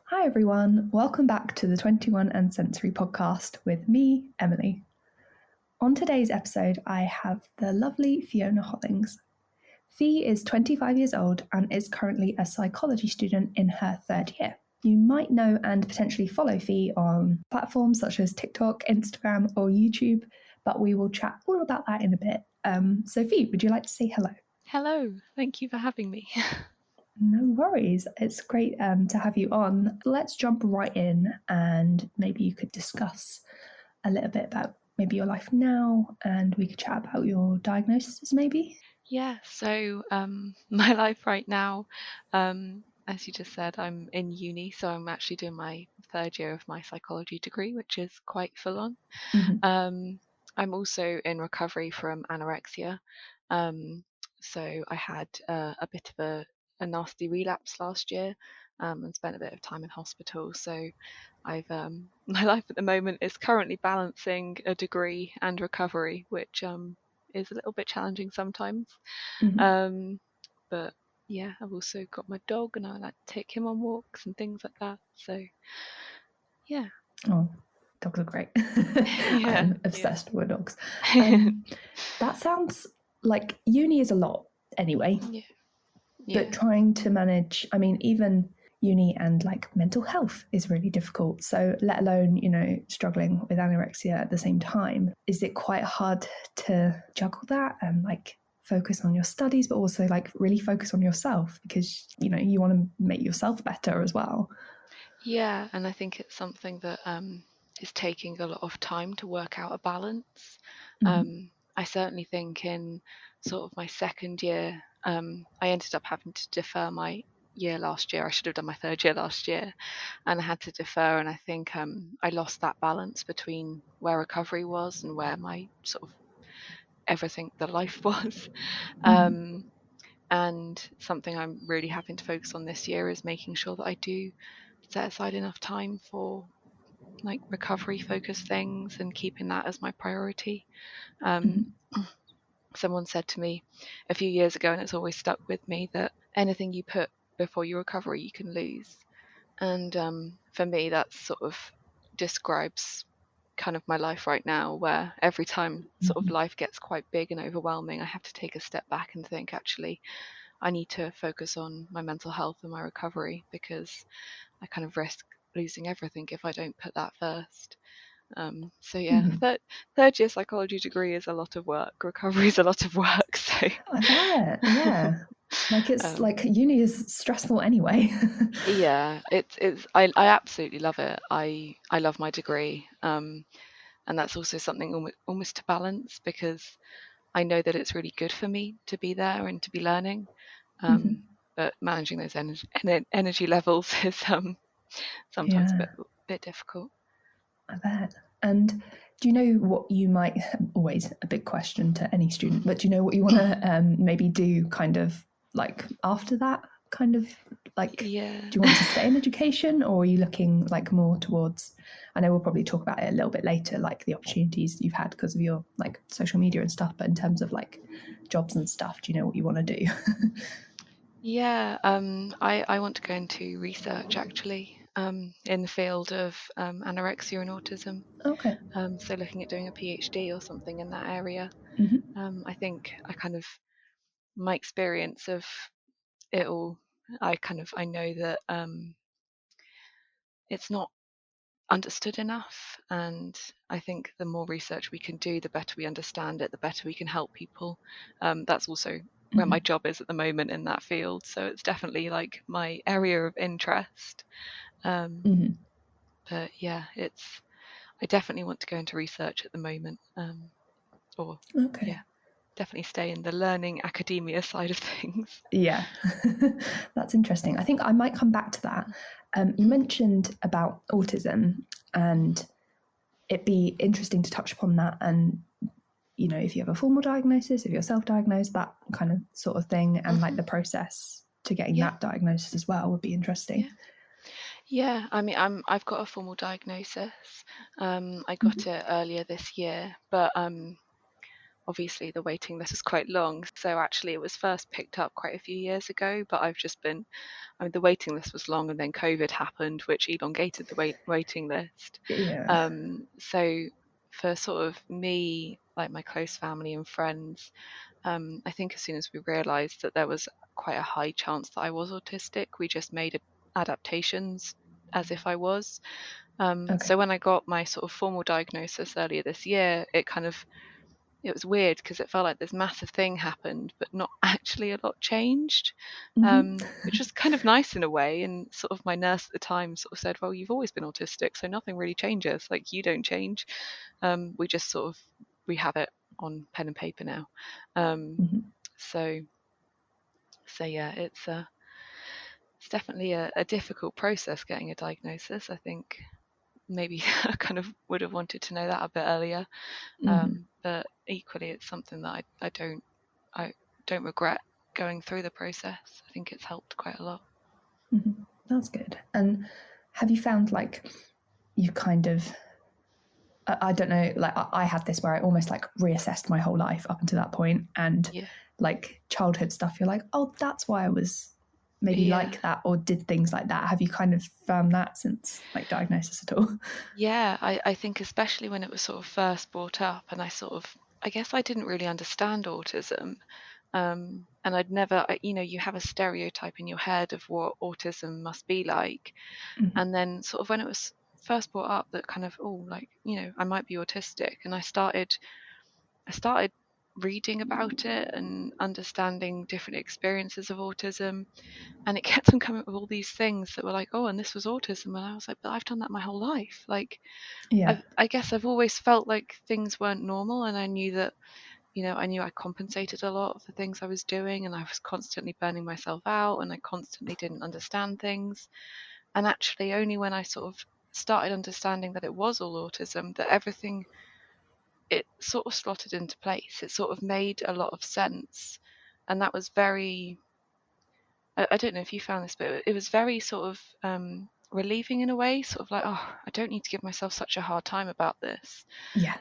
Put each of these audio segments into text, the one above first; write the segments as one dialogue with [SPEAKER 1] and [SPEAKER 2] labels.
[SPEAKER 1] Hi everyone, welcome back to the 21 and Sensory podcast with me, Emily. On today's episode, I have the lovely Fiona Hollings. Fee is 25 years old and is currently a psychology student in her third year. You might know and potentially follow Fee on platforms such as TikTok, Instagram, or YouTube, but we will chat all about that in a bit. So Fee, would you like to say hello?
[SPEAKER 2] Hello, thank you for having me.
[SPEAKER 1] No worries. It's great to have you on. Let's jump right in and maybe you could discuss a little bit about maybe your life now and we could chat about your diagnosis maybe.
[SPEAKER 2] Yeah, so my life right now, as you just said, I'm in uni, so I'm actually doing my third year of my psychology degree, which is quite full on.
[SPEAKER 1] Mm-hmm.
[SPEAKER 2] I'm also in recovery from anorexia. So I had a bit of a nasty relapse last year and spent a bit of time in hospital. So I've my life at the moment is currently balancing a degree and recovery, which is a little bit challenging sometimes.
[SPEAKER 1] Mm-hmm.
[SPEAKER 2] Um, but yeah, I've also got my dog, and I like to take him on walks and things like that. So yeah,
[SPEAKER 1] Oh, dogs are great.
[SPEAKER 2] yeah,
[SPEAKER 1] I'm
[SPEAKER 2] yeah.
[SPEAKER 1] obsessed with dogs. That sounds like uni is a lot anyway,
[SPEAKER 2] Yeah,
[SPEAKER 1] but
[SPEAKER 2] yeah,
[SPEAKER 1] trying to manage, I mean, even uni and like mental health is really difficult. So, let alone, struggling with anorexia at the same time, is it quite hard to juggle that and like focus on your studies, but also like really focus on yourself because, you want to make yourself better as well?
[SPEAKER 2] yeah. And I think it's something that is taking a lot of time to work out a balance.
[SPEAKER 1] Mm-hmm.
[SPEAKER 2] I certainly think in sort of my second year, I ended up having to defer my year last year. I should have done my third year last year, and I had to defer. And I think I lost that balance between where recovery was and where my sort of everything, the life was.
[SPEAKER 1] Mm-hmm.
[SPEAKER 2] Um, and something I'm really having to focus on this year is making sure that I do set aside enough time for like recovery focused things and keeping that as my priority. Um,
[SPEAKER 1] Mm-hmm.
[SPEAKER 2] someone said to me a few years ago, and it's always stuck with me, that anything you put before your recovery, you can lose. And for me, that sort of describes kind of my life right now, where every time sort of
[SPEAKER 1] Mm-hmm.
[SPEAKER 2] life gets quite big and overwhelming, I have to take a step back and think, actually, I need to focus on my mental health and my recovery, because I kind of risk losing everything if I don't put that first. So yeah,
[SPEAKER 1] Mm-hmm.
[SPEAKER 2] third year psychology degree is a lot of work. Recovery is a lot of work. So
[SPEAKER 1] I bet, yeah. Like it's
[SPEAKER 2] um,
[SPEAKER 1] like uni is stressful anyway.
[SPEAKER 2] yeah, I absolutely love it. I love my degree, and that's also something almost to balance, because I know that it's really good for me to be there and to be learning.
[SPEAKER 1] Mm-hmm.
[SPEAKER 2] But managing those energy levels is sometimes a
[SPEAKER 1] Yeah,
[SPEAKER 2] bit difficult.
[SPEAKER 1] I bet. And do you know what you might, always a big question to any student, but do you know what you want to maybe do kind of like after that? Kind of like,
[SPEAKER 2] Yeah.
[SPEAKER 1] do you want to stay in education or are you looking like more towards, I know we'll probably talk about it a little bit later, like the opportunities you've had because of your like social media and stuff, but in terms of like jobs and stuff, do you know what you want to do?
[SPEAKER 2] Yeah, I want to go into research actually, in the field of anorexia and autism.
[SPEAKER 1] Okay.
[SPEAKER 2] So looking at doing a PhD or something in that area.
[SPEAKER 1] Mm-hmm.
[SPEAKER 2] I think my experience of it all, I know that it's not understood enough, and I think the more research we can do, the better we understand it, the better we can help people. That's also where my
[SPEAKER 1] Mm-hmm.
[SPEAKER 2] job is at the moment in that field, so it's definitely like my area of interest. Um,
[SPEAKER 1] Mm-hmm.
[SPEAKER 2] but yeah, I definitely want to go into research at the moment, or
[SPEAKER 1] Okay.
[SPEAKER 2] yeah, definitely stay in the learning academia side of things.
[SPEAKER 1] Yeah, that's interesting. I think I might come back to that. You mentioned about autism, and it'd be interesting to touch upon that. And if you have a formal diagnosis, if you're self-diagnosed, that kind of sort of thing, and like
[SPEAKER 2] Hmm.
[SPEAKER 1] the process to getting
[SPEAKER 2] Yeah,
[SPEAKER 1] that diagnosis as well would be interesting.
[SPEAKER 2] yeah, yeah. I mean, I've got a formal diagnosis. I got
[SPEAKER 1] Mm-hmm.
[SPEAKER 2] it earlier this year, but obviously the waiting list is quite long. So actually it was first picked up quite a few years ago, but the waiting list was long, and then COVID happened, which elongated the waiting list.
[SPEAKER 1] Yeah.
[SPEAKER 2] So for sort of me, like my close family and friends, I think as soon as we realised that there was quite a high chance that I was autistic, we just made adaptations as if I was.
[SPEAKER 1] Okay.
[SPEAKER 2] So when I got my sort of formal diagnosis earlier this year, it was weird because it felt like this massive thing happened, but not actually a lot changed,
[SPEAKER 1] Hmm.
[SPEAKER 2] which was kind of nice in a way. And sort of my nurse at the time sort of said, "Well, you've always been autistic, so nothing really changes. Like you don't change. We just sort of we have it on pen and paper now." Um,
[SPEAKER 1] Hmm.
[SPEAKER 2] so yeah, it's definitely a difficult process getting a diagnosis. I think maybe I kind of would have wanted to know that a bit earlier.
[SPEAKER 1] Hmm.
[SPEAKER 2] But equally, it's something that I don't regret going through the process. I think it's helped quite a lot.
[SPEAKER 1] Hmm. That's good. And have you found like you kind of I don't know, like I had this where I almost like reassessed my whole life up until that point, and
[SPEAKER 2] Yeah,
[SPEAKER 1] like childhood stuff, you're like, oh, that's why I was maybe
[SPEAKER 2] yeah,
[SPEAKER 1] like that or did things like that. Have you kind of found that since like diagnosis at all?
[SPEAKER 2] yeah. I think especially when it was sort of first brought up, and I guess I didn't really understand autism. And I'd never, you have a stereotype in your head of what autism must be like.
[SPEAKER 1] Mm-hmm.
[SPEAKER 2] And then sort of when it was first brought up that kind of, oh, like, I might be autistic. And I started reading about it and understanding different experiences of autism. And it kept on coming up with all these things that were like, oh, and this was autism. And I was like, but I've done that my whole life. Like,
[SPEAKER 1] Yeah.
[SPEAKER 2] I guess I've always felt like things weren't normal. And I knew that, I knew I compensated a lot of the things I was doing, and I was constantly burning myself out, and I constantly didn't understand things. And actually, only when I sort of started understanding that it was all autism, that everything it sort of slotted into place. It sort of made a lot of sense. And that was very, I don't know if you found this, but it was very sort of relieving in a way, sort of like, oh, I don't need to give myself such a hard time about this.
[SPEAKER 1] Yeah.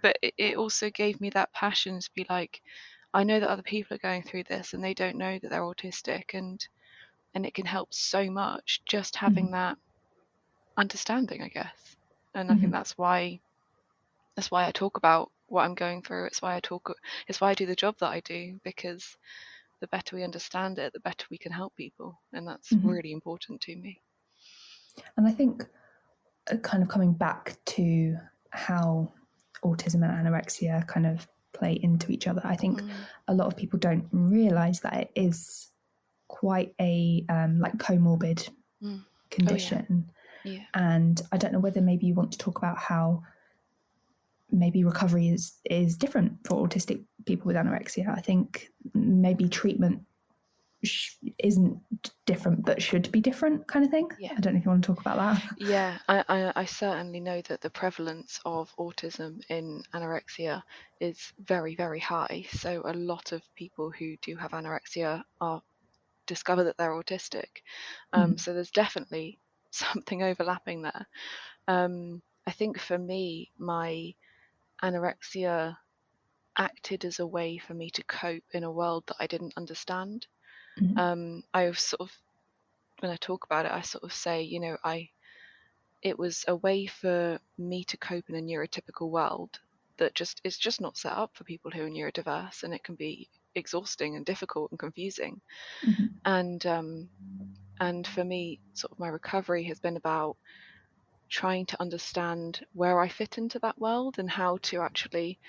[SPEAKER 2] But it also gave me that passion to be like, I know that other people are going through this and they don't know that they're autistic, and it can help so much just
[SPEAKER 1] Hmm.
[SPEAKER 2] having that understanding, I guess. And I think
[SPEAKER 1] Hmm.
[SPEAKER 2] that's why I talk about what I'm going through. It's why I do the job that I do, because the better we understand it, the better we can help people, and that's
[SPEAKER 1] Hmm.
[SPEAKER 2] really important to me.
[SPEAKER 1] And I think kind of coming back to how autism and anorexia kind of play into each other, I think
[SPEAKER 2] Mm,
[SPEAKER 1] a lot of people don't realize that it is quite a like comorbid
[SPEAKER 2] mm. Oh yeah,
[SPEAKER 1] condition.
[SPEAKER 2] yeah.
[SPEAKER 1] And I don't know whether maybe you want to talk about how maybe recovery is different for autistic people with anorexia. I think maybe treatment isn't different but should be different, kind of thing.
[SPEAKER 2] Yeah.
[SPEAKER 1] I don't know if you want to talk about that.
[SPEAKER 2] Yeah, I certainly know that the prevalence of autism in anorexia is very, very high. So a lot of people who do have anorexia are discover that they're autistic.
[SPEAKER 1] Mm-hmm.
[SPEAKER 2] So there's definitely something overlapping there. I think for me, my anorexia acted as a way for me to cope in a world that I didn't understand.
[SPEAKER 1] Mm-hmm.
[SPEAKER 2] I sort of, when I talk about it, I sort of say, it was a way for me to cope in a neurotypical world that just is just not set up for people who are neurodiverse, and it can be exhausting and difficult and confusing.
[SPEAKER 1] Mm-hmm.
[SPEAKER 2] And for me, sort of my recovery has been about trying to understand where I fit into that world and how to actually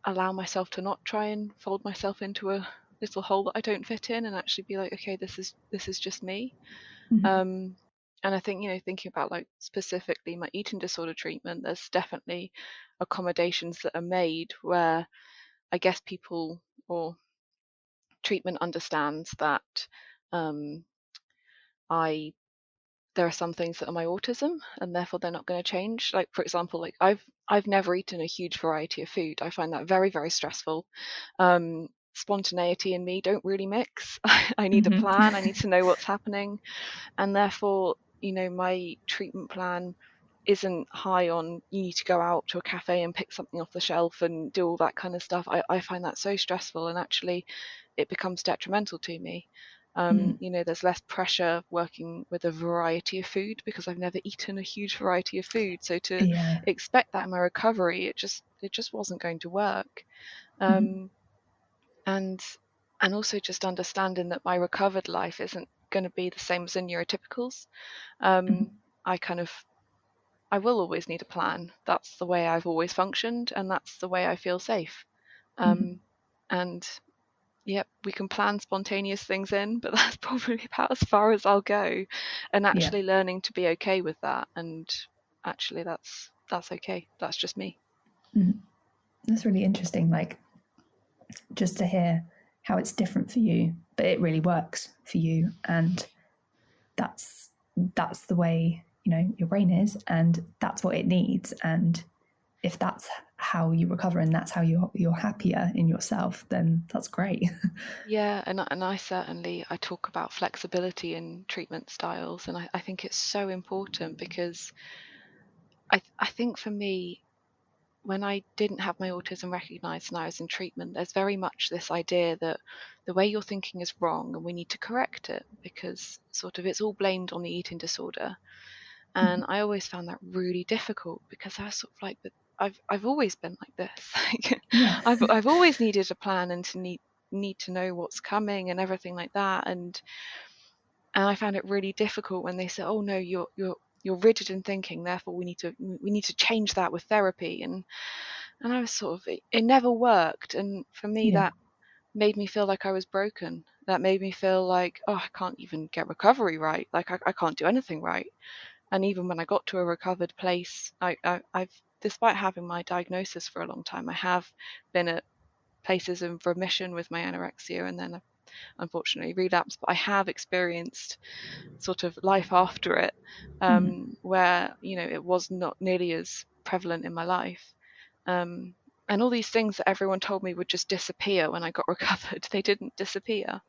[SPEAKER 2] allow myself to not try and fold myself into a little hole that I don't fit in, and actually be like, okay, this is just me.
[SPEAKER 1] Mm-hmm.
[SPEAKER 2] Um, and I think, thinking about like specifically my eating disorder treatment, there's definitely accommodations that are made where I guess people or treatment understands that um, I there are some things that are my autism, and therefore they're not going to change. Like for example, like I've never eaten a huge variety of food. I find that very, very stressful. Spontaneity and me don't really mix. I need a
[SPEAKER 1] Mm-hmm.
[SPEAKER 2] plan. I need to know what's happening, and therefore, my treatment plan isn't high on you need to go out to a cafe and pick something off the shelf and do all that kind of stuff. I find that so stressful, and actually it becomes detrimental to me.
[SPEAKER 1] Mm.
[SPEAKER 2] There's less pressure working with a variety of food because I've never eaten a huge variety of food. So to
[SPEAKER 1] Yeah.
[SPEAKER 2] expect that in my recovery, it just wasn't going to work.
[SPEAKER 1] Mm-hmm.
[SPEAKER 2] Um, and and also just understanding that my recovered life isn't going to be the same as the neurotypicals.
[SPEAKER 1] Mm-hmm.
[SPEAKER 2] I kind of I will always need a plan. That's the way I've always functioned, and that's the way I feel safe.
[SPEAKER 1] Mm-hmm.
[SPEAKER 2] Um, and yep, we can plan spontaneous things in, but that's probably about as far as I'll go. And
[SPEAKER 1] Yeah.
[SPEAKER 2] actually learning to be okay with that, and actually that's okay. That's just me.
[SPEAKER 1] Mm-hmm. That's really interesting. Like, just to hear how it's different for you, but it really works for you, and that's that's the way your brain is, and that's what it needs. And if that's how you recover and that's how you're happier in yourself, then that's great.
[SPEAKER 2] Yeah, and I certainly I talk about flexibility in treatment styles, and I think it's so important because I think for me, when I didn't have my autism recognized and I was in treatment, there's very much this idea that the way you're thinking is wrong and we need to correct it because sort of it's all blamed on the eating disorder. And I always found that really difficult because I was sort of like, but I've always been like this. Like,
[SPEAKER 1] Yeah.
[SPEAKER 2] I've always needed a plan and to need to know what's coming and everything like that. And I found it really difficult when they said, "Oh no, you're rigid in thinking, therefore we need to change that with therapy." And I was sort of it never worked. And for me,
[SPEAKER 1] Yeah.
[SPEAKER 2] that made me feel like I was broken. That made me feel like, oh, I can't even get recovery right. Like I can't do anything right. And even when I got to a recovered place, I've despite having my diagnosis for a long time, I have been at places of remission with my anorexia, and then unfortunately relapsed. But I have experienced sort of life after it,
[SPEAKER 1] Mm.
[SPEAKER 2] where it was not nearly as prevalent in my life. Um, and all these things that everyone told me would just disappear when I got recovered, they didn't disappear.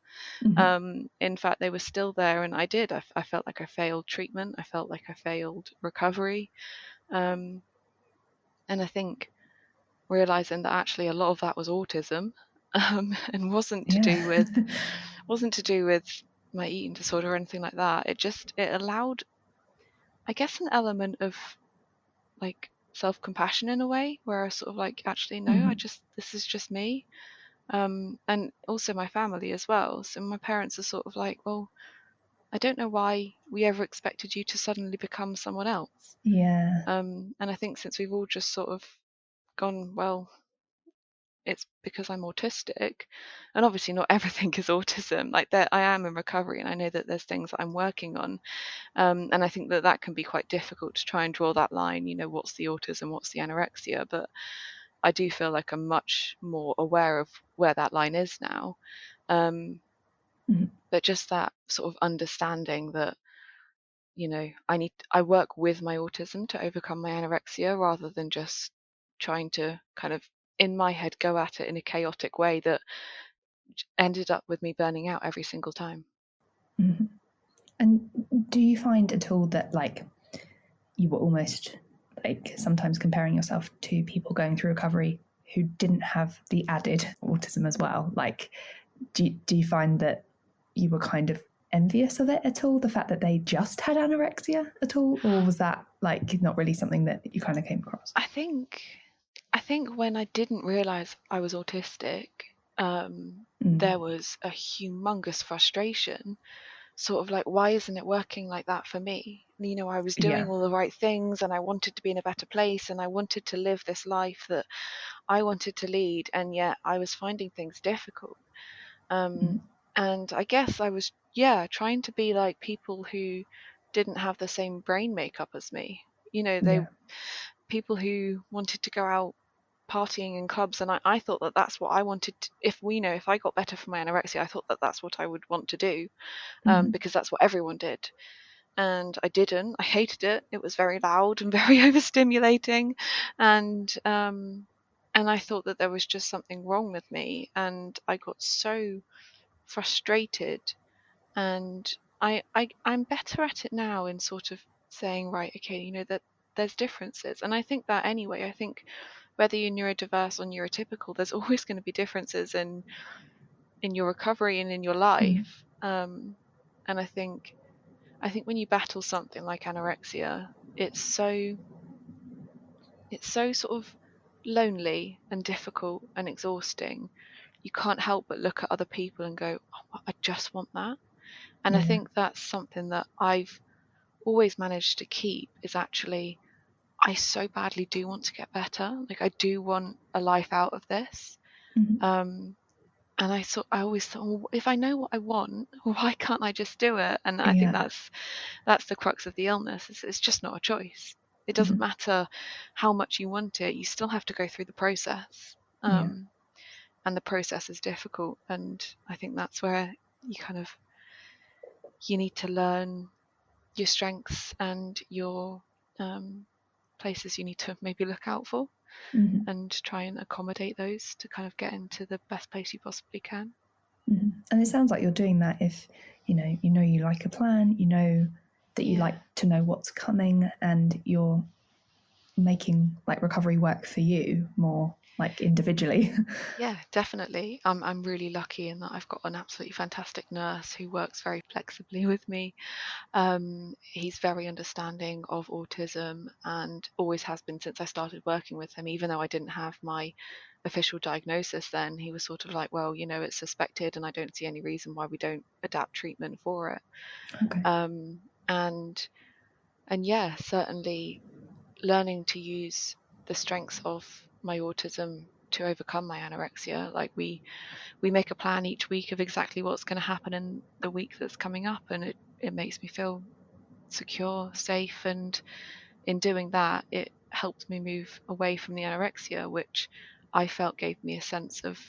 [SPEAKER 1] Mm-hmm.
[SPEAKER 2] In fact, they were still there, and I did. I felt like I failed treatment. I felt like I failed recovery. Um, and I think realizing that actually a lot of that was autism, and
[SPEAKER 1] Yeah.
[SPEAKER 2] wasn't to do with my eating disorder or anything like that. It allowed, I guess, an element of like self-compassion in a way, where I was sort of like, actually, no,
[SPEAKER 1] Mm-hmm.
[SPEAKER 2] this is just me. And also my family as well. So my parents are sort of like, well, I don't know why we ever expected you to suddenly become someone else.
[SPEAKER 1] Yeah.
[SPEAKER 2] And I think since we've all just sort of gone, well, it's because I'm autistic, and obviously not everything is autism. Like that, I am in recovery, and I know that there's things that I'm working on. And I think that that can be quite difficult to try and draw that line. What's the autism, what's the anorexia? But I do feel like I'm much more aware of where that line is now. Um,
[SPEAKER 1] Mm-hmm.
[SPEAKER 2] but just that sort of understanding that I work with my autism to overcome my anorexia rather than just trying to kind of in my head go at it in a chaotic way that ended up with me burning out every single time.
[SPEAKER 1] Mm-hmm. And do you find at all that like you were almost like sometimes comparing yourself to people going through recovery who didn't have the added autism as well? Like, do you find that you were kind of envious of it at all? The fact that they just had anorexia at all, or was that like not really something that you kind of came across?
[SPEAKER 2] I think I think when I didn't realize I was autistic,
[SPEAKER 1] Mm.
[SPEAKER 2] there was a humongous frustration, sort of like, why isn't it working like that for me? I was
[SPEAKER 1] Yeah.
[SPEAKER 2] doing all the right things and I wanted to be in a better place and I wanted to live this life that I wanted to lead, and yet I was finding things difficult.
[SPEAKER 1] Mm.
[SPEAKER 2] Um, and I guess I was, yeah, trying to be like people who didn't have the same brain makeup as me. They
[SPEAKER 1] Yeah.
[SPEAKER 2] people who wanted to go out partying in clubs, and I thought that that's what I wanted to, if I got better from my anorexia, I thought that that's what I would want to do,
[SPEAKER 1] Mm.
[SPEAKER 2] because that's what everyone did. And I didn't. I hated it. It was very loud and very overstimulating, and I thought that there was just something wrong with me, and I got so frustrated. And I'm better at it now in sort of saying, right, okay, that there's differences. And I think that anyway, I think whether you're neurodiverse or neurotypical, there's always going to be differences in your recovery and in your
[SPEAKER 1] Mm.
[SPEAKER 2] life. And I think when you battle something like anorexia, it's so sort of lonely and difficult and exhausting. You can't help but look at other people and go, oh, I just want that. And I
[SPEAKER 1] Yeah.
[SPEAKER 2] think that's something that I've always managed to keep, is actually I so badly do want to get better. Like, I do want a life out of this.
[SPEAKER 1] Mhm.
[SPEAKER 2] Um, and I always thought, well, if I know what I want, why can't I just do it? And I think
[SPEAKER 1] Yeah.
[SPEAKER 2] that's the crux of the illness. It's just not a choice. It doesn't
[SPEAKER 1] Mhm.
[SPEAKER 2] matter how much you want it. You still have to go through the process.
[SPEAKER 1] Yeah.
[SPEAKER 2] And the process is difficult. And I think that's where you need to learn your strengths and your um, places you need to maybe look out for,
[SPEAKER 1] Mhm.
[SPEAKER 2] and try and accommodate those to kind of get into the best place you possibly can.
[SPEAKER 1] Mhm. And it sounds like you're doing that if you like a plan, you know that you
[SPEAKER 2] Yeah.
[SPEAKER 1] like to know what's coming, and you're making like recovery work for you more like individually.
[SPEAKER 2] Yeah, definitely. I'm really lucky in that I've got an absolutely fantastic nurse who works very flexibly with me. He's very understanding of autism and always has been since I started working with him. Even though I didn't have my official diagnosis then, he was sort of like, well, it's suspected and I don't see any reason why we don't adapt treatment for it.
[SPEAKER 1] Okay.
[SPEAKER 2] Um, and and yeah, certainly learning to use the strengths of my autism to overcome my anorexia. Like, we make a plan each week of exactly what's going to happen in the week that's coming up, and it makes me feel secure, safe, and in doing that, it helped me move away from the anorexia, which I felt gave me a sense of,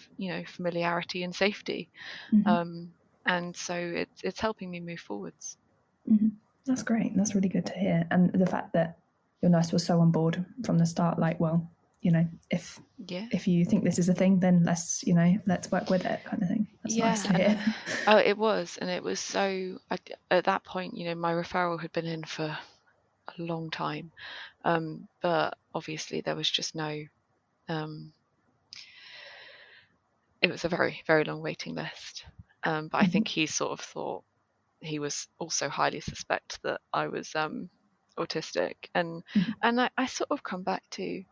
[SPEAKER 2] familiarity and safety.
[SPEAKER 1] Mhm.
[SPEAKER 2] Um, and so it's helping me move forwards.
[SPEAKER 1] Mhm. That's great. That's really good to hear. And the fact that your nurse was so on board from the start, like, well, if
[SPEAKER 2] Yeah.
[SPEAKER 1] you think this is a thing, then let's work with it, kind of thing. That's nice
[SPEAKER 2] Yeah,
[SPEAKER 1] to
[SPEAKER 2] and
[SPEAKER 1] hear.
[SPEAKER 2] oh, it was, and it was so. At that point, my referral had been in for a long time, but obviously there was just no. Um, it was a very, very long waiting list, but I think
[SPEAKER 1] Mhm.
[SPEAKER 2] he sort of thought he was also highly suspect that I was autistic, and
[SPEAKER 1] Mhm.
[SPEAKER 2] I sort of come back to,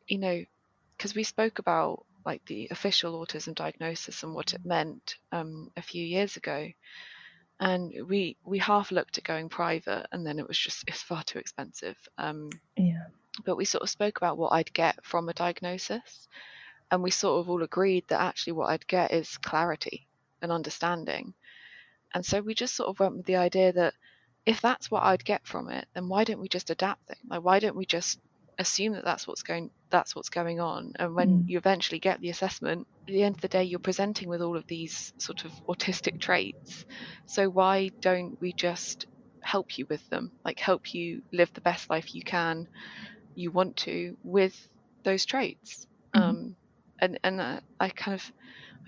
[SPEAKER 2] because we spoke about like the official autism diagnosis and what it meant a few years ago. And we half looked at going private, and then it's far too expensive.
[SPEAKER 1] Yeah.
[SPEAKER 2] But we sort of spoke about what I'd get from a diagnosis, and we sort of all agreed that actually what I'd get is clarity and understanding. And so we just sort of went with the idea that if that's what I'd get from it, then why don't we just adapt things? Like, why don't we just assume that that's what's going on? And when
[SPEAKER 1] Mm.
[SPEAKER 2] you eventually get the assessment, at the end of the day, you're presenting with all of these sort of autistic traits. So why don't we just help you with them? Like, help you live the best life you want to with those traits.
[SPEAKER 1] Mhm.
[SPEAKER 2] And I kind of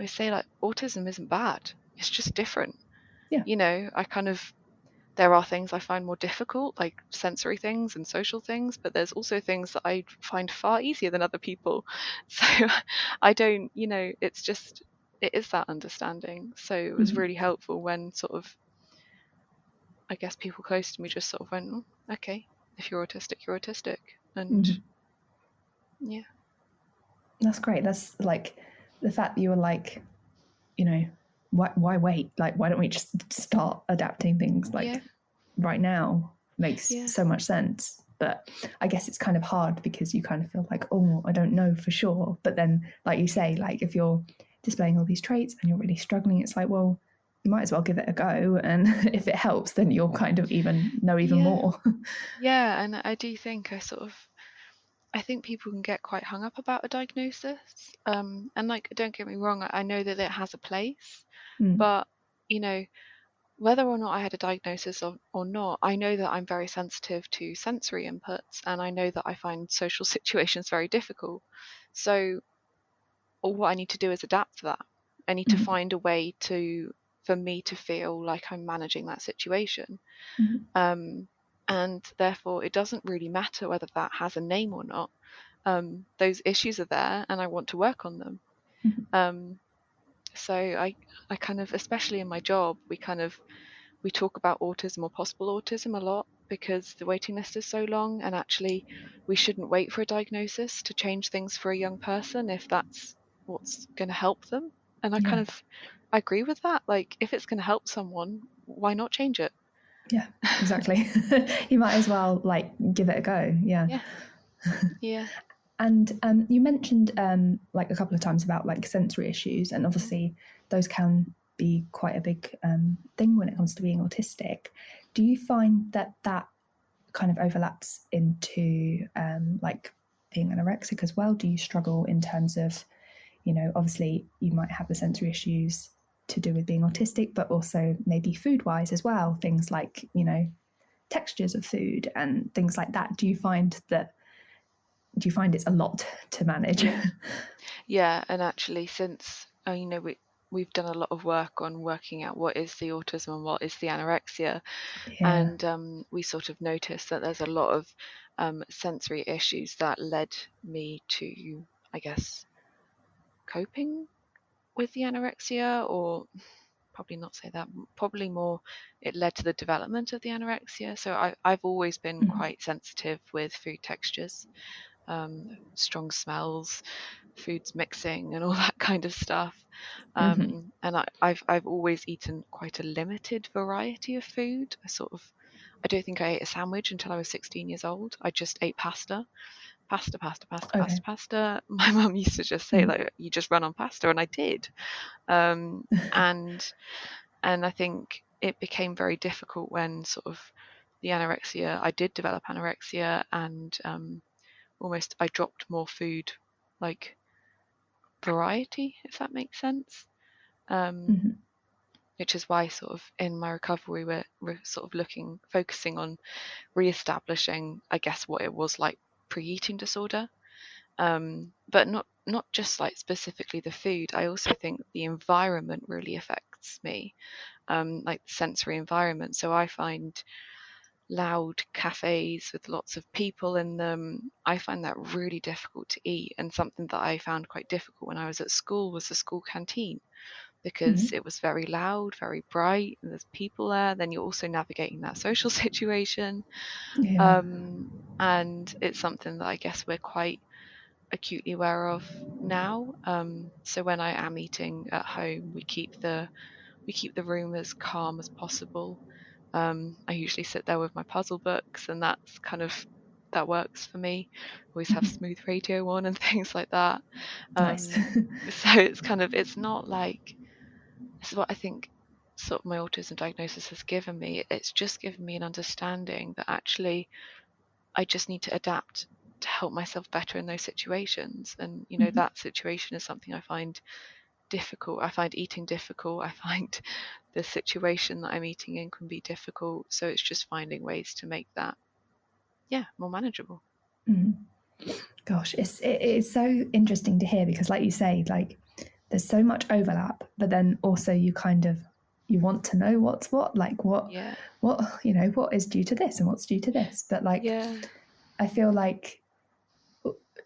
[SPEAKER 2] I say, like, autism isn't bad. It's just different.
[SPEAKER 1] Yeah.
[SPEAKER 2] I kind of there are things I find more difficult, like sensory things and social things, but there's also things that I find far easier than other people. So I don't, it is that understanding. So it was
[SPEAKER 1] Mhm.
[SPEAKER 2] really helpful when sort of, I guess, people close to me just sort of went, "Oh, okay, if you're autistic, you're autistic." And
[SPEAKER 1] Mhm.
[SPEAKER 2] yeah,
[SPEAKER 1] That's great. That's like the fact that you were like, you know, why wait? Like, why don't we just start adapting things
[SPEAKER 2] yeah,
[SPEAKER 1] like right now? Makes
[SPEAKER 2] yeah,
[SPEAKER 1] so much sense. But I guess it's kind of hard because you kind of feel like, oh, I don't know for sure. But then, like you say, like if you're displaying all these traits and you're really struggling, it's like, well, you might as well give it a go. And if it helps, then you'll kind of even know even
[SPEAKER 2] yeah,
[SPEAKER 1] more.
[SPEAKER 2] yeah. And I do think I think people can get quite hung up about a diagnosis. And like, don't get me wrong, I know that it has a place,
[SPEAKER 1] Mm.
[SPEAKER 2] but you know, whether or not I had a diagnosis or not, I know that I'm very sensitive to sensory inputs, and I know that I find social situations very difficult. So all what I need to do is adapt to that. I need to
[SPEAKER 1] Mm.
[SPEAKER 2] find a way for me to feel like I'm managing that situation.
[SPEAKER 1] Mm.
[SPEAKER 2] Um, and therefore it doesn't really matter whether that has a name or not. Those issues are there, and I want to work on them.
[SPEAKER 1] Mhm.
[SPEAKER 2] So I kind of, especially in my job, we talk about autism or possible autism a lot because the waiting list is so long, and actually we shouldn't wait for a diagnosis to change things for a young person if that's what's going to help them. And
[SPEAKER 1] Yeah,
[SPEAKER 2] I agree with that. Like, if it's going to help someone, why not change it?
[SPEAKER 1] yeah, exactly. You might as well like give it a go. Yeah.
[SPEAKER 2] Yeah, yeah.
[SPEAKER 1] And you mentioned like a couple of times about like sensory issues, and obviously those can be quite a big thing when it comes to being autistic. Do you find that that kind of overlaps into like being anorexic as well? Do you struggle in terms of, you know, obviously you might have the sensory issues to do with being autistic, but also maybe food wise as well, things like, you know, textures of food and things like that. Do you find it's a lot to manage?
[SPEAKER 2] Yeah. Yeah, and actually, since we've done a lot of work on working out what is the autism and what is the anorexia,
[SPEAKER 1] Yeah.
[SPEAKER 2] and we sort of noticed that there's a lot of sensory issues that led me to, I guess, coping with the anorexia, or probably not say that, probably more it led to the development of the anorexia. So I've always been
[SPEAKER 1] Mhm.
[SPEAKER 2] quite sensitive with food textures, strong smells, foods mixing, and all that kind of stuff.
[SPEAKER 1] Mhm.
[SPEAKER 2] And I've always eaten quite a limited variety of food. I don't think I ate a sandwich until I was 16 years old. I just ate pasta, pasta, pasta, pasta,
[SPEAKER 1] Okay.
[SPEAKER 2] pasta, pasta. My mum used to just say,
[SPEAKER 1] Mhm.
[SPEAKER 2] like, you just run on pasta, and I did. Um, and and I think it became very difficult when sort of I did develop anorexia, and almost I dropped more food, like variety, if that makes sense. Um,
[SPEAKER 1] Mhm.
[SPEAKER 2] which is why sort of in my recovery we're sort of focusing on re-establishing, I guess, what it was like pre-eating disorder. But not just like specifically the food. I also think the environment really affects me, like the sensory environment. So I find loud cafes with lots of people in them, I find that really difficult to eat. And something that I found quite difficult when I was at school was the school canteen, because
[SPEAKER 1] Mhm.
[SPEAKER 2] it was very loud, very bright, and there's people there. Then you're also navigating that social situation.
[SPEAKER 1] Yeah.
[SPEAKER 2] And it's something that I guess we're quite acutely aware of now. So when I am eating at home, we keep the room as calm as possible. I usually sit there with my puzzle books, and that works for me. Always have
[SPEAKER 1] Mhm.
[SPEAKER 2] smooth radio on and things like that.
[SPEAKER 1] Nice.
[SPEAKER 2] Um, so it's not like, this is what I think sort of my autism diagnosis has given me. It's just given me an understanding that actually I just need to adapt to help myself better in those situations. And
[SPEAKER 1] Mhm.
[SPEAKER 2] that situation is something I find difficult. I find eating difficult. I find the situation that I'm eating in can be difficult. So it's just finding ways to make that, yeah, more manageable.
[SPEAKER 1] Mhm. Gosh, it's so interesting to hear because, like you say, like there's so much overlap, but then also you want to know what's what, like
[SPEAKER 2] Yeah,
[SPEAKER 1] what you know what is due to this and what's due to this. But like
[SPEAKER 2] yeah,
[SPEAKER 1] I feel like,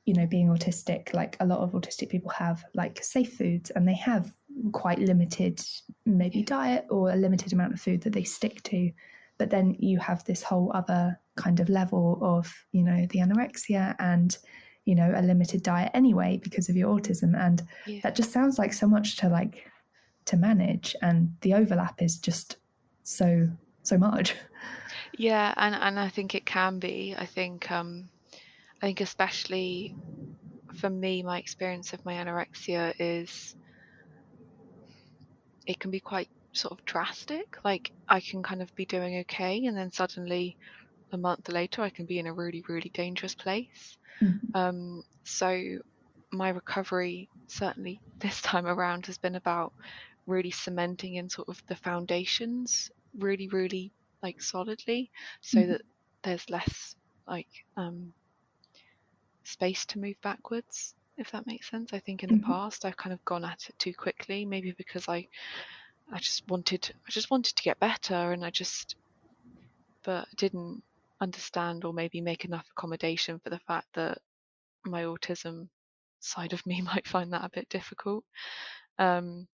[SPEAKER 1] you know, being autistic, like a lot of autistic people have like safe foods and they have quite limited maybe
[SPEAKER 2] yeah,
[SPEAKER 1] diet or a limited amount of food that they stick to. But then you have this whole other kind of level of, you know, the anorexia and, you know, a limited diet anyway because of your autism. And
[SPEAKER 2] yeah.
[SPEAKER 1] that just sounds like so much to manage. And the overlap is just so much.
[SPEAKER 2] Yeah, and I think it can be. I think especially for me, my experience of my anorexia is it can be quite sort of drastic. Like, I can kind of be doing okay, and then suddenly a month later I can be in a really, really dangerous place.
[SPEAKER 1] Mm-hmm.
[SPEAKER 2] So my recovery, certainly this time around, has been about really cementing in sort of the foundations really, really like solidly, so
[SPEAKER 1] Mm-hmm.
[SPEAKER 2] that there's less like space to move backwards, if that makes sense. I think in the
[SPEAKER 1] Mm-hmm.
[SPEAKER 2] past I've kind of gone at it too quickly, maybe because I just wanted to get better, and but I didn't understand or maybe make enough accommodation for the fact that my autism side of me might find that a bit difficult. But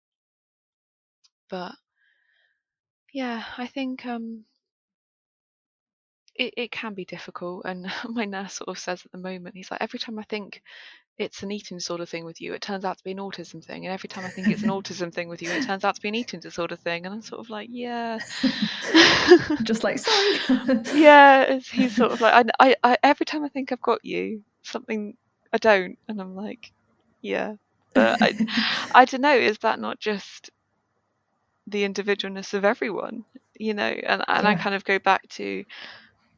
[SPEAKER 2] yeah, I think it can be difficult. And my nurse sort of says at the moment, he's like, every time I think it's an eating disorder thing with you, it turns out to be an autism thing. And every time I think it's an autism thing with you, it turns out to be an eating disorder thing. And I'm sort of like, yeah.
[SPEAKER 1] Just like, sorry.
[SPEAKER 2] Yeah, he's sort of like, I every time I think I've got you, something I don't. And I'm like, yeah. But I don't know, is that not just the individualness of everyone? And I
[SPEAKER 1] Yeah.
[SPEAKER 2] kind of go back to,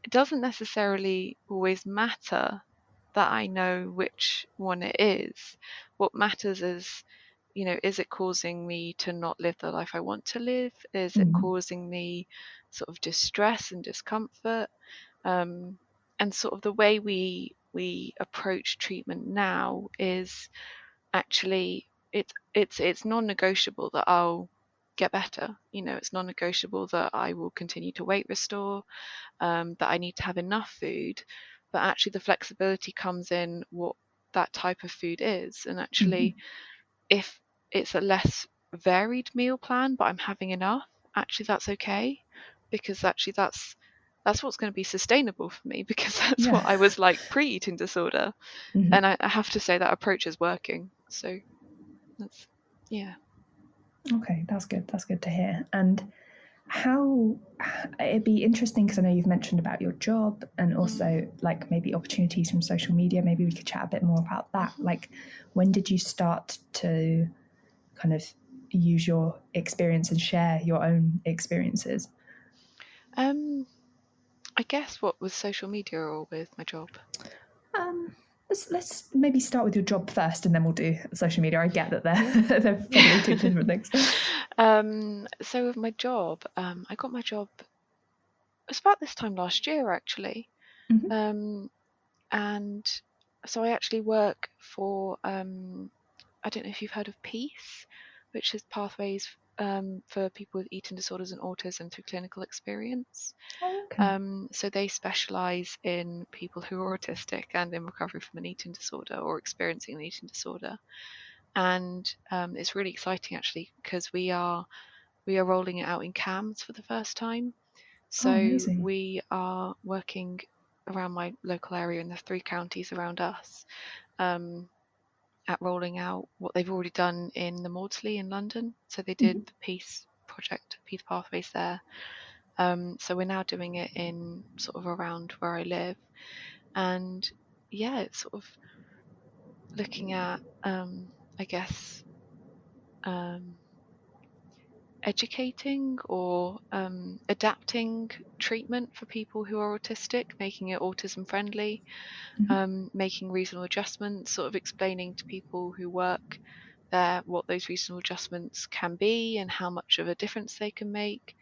[SPEAKER 2] it doesn't necessarily always matter that I know which one it is. What matters is, is it causing me to not live the life I want to live? Is it causing me sort of distress and discomfort? And sort of the way we approach treatment now is actually, it's non-negotiable that I'll get better. It's non-negotiable that I will continue to weight restore, that I need to have enough food, but actually the flexibility comes in what that type of food is. And actually, if it's a less varied meal plan, but I'm having enough, actually that's okay, because actually that's what's going to be sustainable for me, because that's
[SPEAKER 1] Yeah.
[SPEAKER 2] what I was like pre-eating disorder. And I have to say that approach is working. So that's, yeah.
[SPEAKER 1] Okay, that's good. That's good to hear. And how it'd be interesting, because I know you've mentioned about your job and also like maybe opportunities from social media. Maybe we could chat a bit more about that. Like, when did you start to kind of use your experience and share your own experiences?
[SPEAKER 2] I guess, what, with social media or with my job?
[SPEAKER 1] Let's maybe start with your job first, and then we'll do social media. I get that
[SPEAKER 2] Yeah.
[SPEAKER 1] they're probably two different things.
[SPEAKER 2] So with my job, I got my job, it was about this time last year, actually. And so I actually work for, I don't know if you've heard of Peace, which is Pathways for people with eating disorders and autism through clinical experience.
[SPEAKER 1] Oh, okay.
[SPEAKER 2] So they specialize in people who are autistic and in recovery from an eating disorder or experiencing an eating disorder. And it's really exciting, actually, because we are rolling it out in CAMS for the first time.
[SPEAKER 1] Oh,
[SPEAKER 2] So
[SPEAKER 1] amazing.
[SPEAKER 2] we are working around my local area in the 3 counties around us, at rolling out what they've already done in the Maudsley in London. So they did the Peace project, Peace Pathways there. So we're now doing it in sort of around where I live. And yeah, it's sort of looking at, I guess, educating or adapting treatment for people who are autistic, making it autism friendly, making reasonable adjustments, sort of explaining to people who work there what those reasonable adjustments can be and how much of a difference they can make.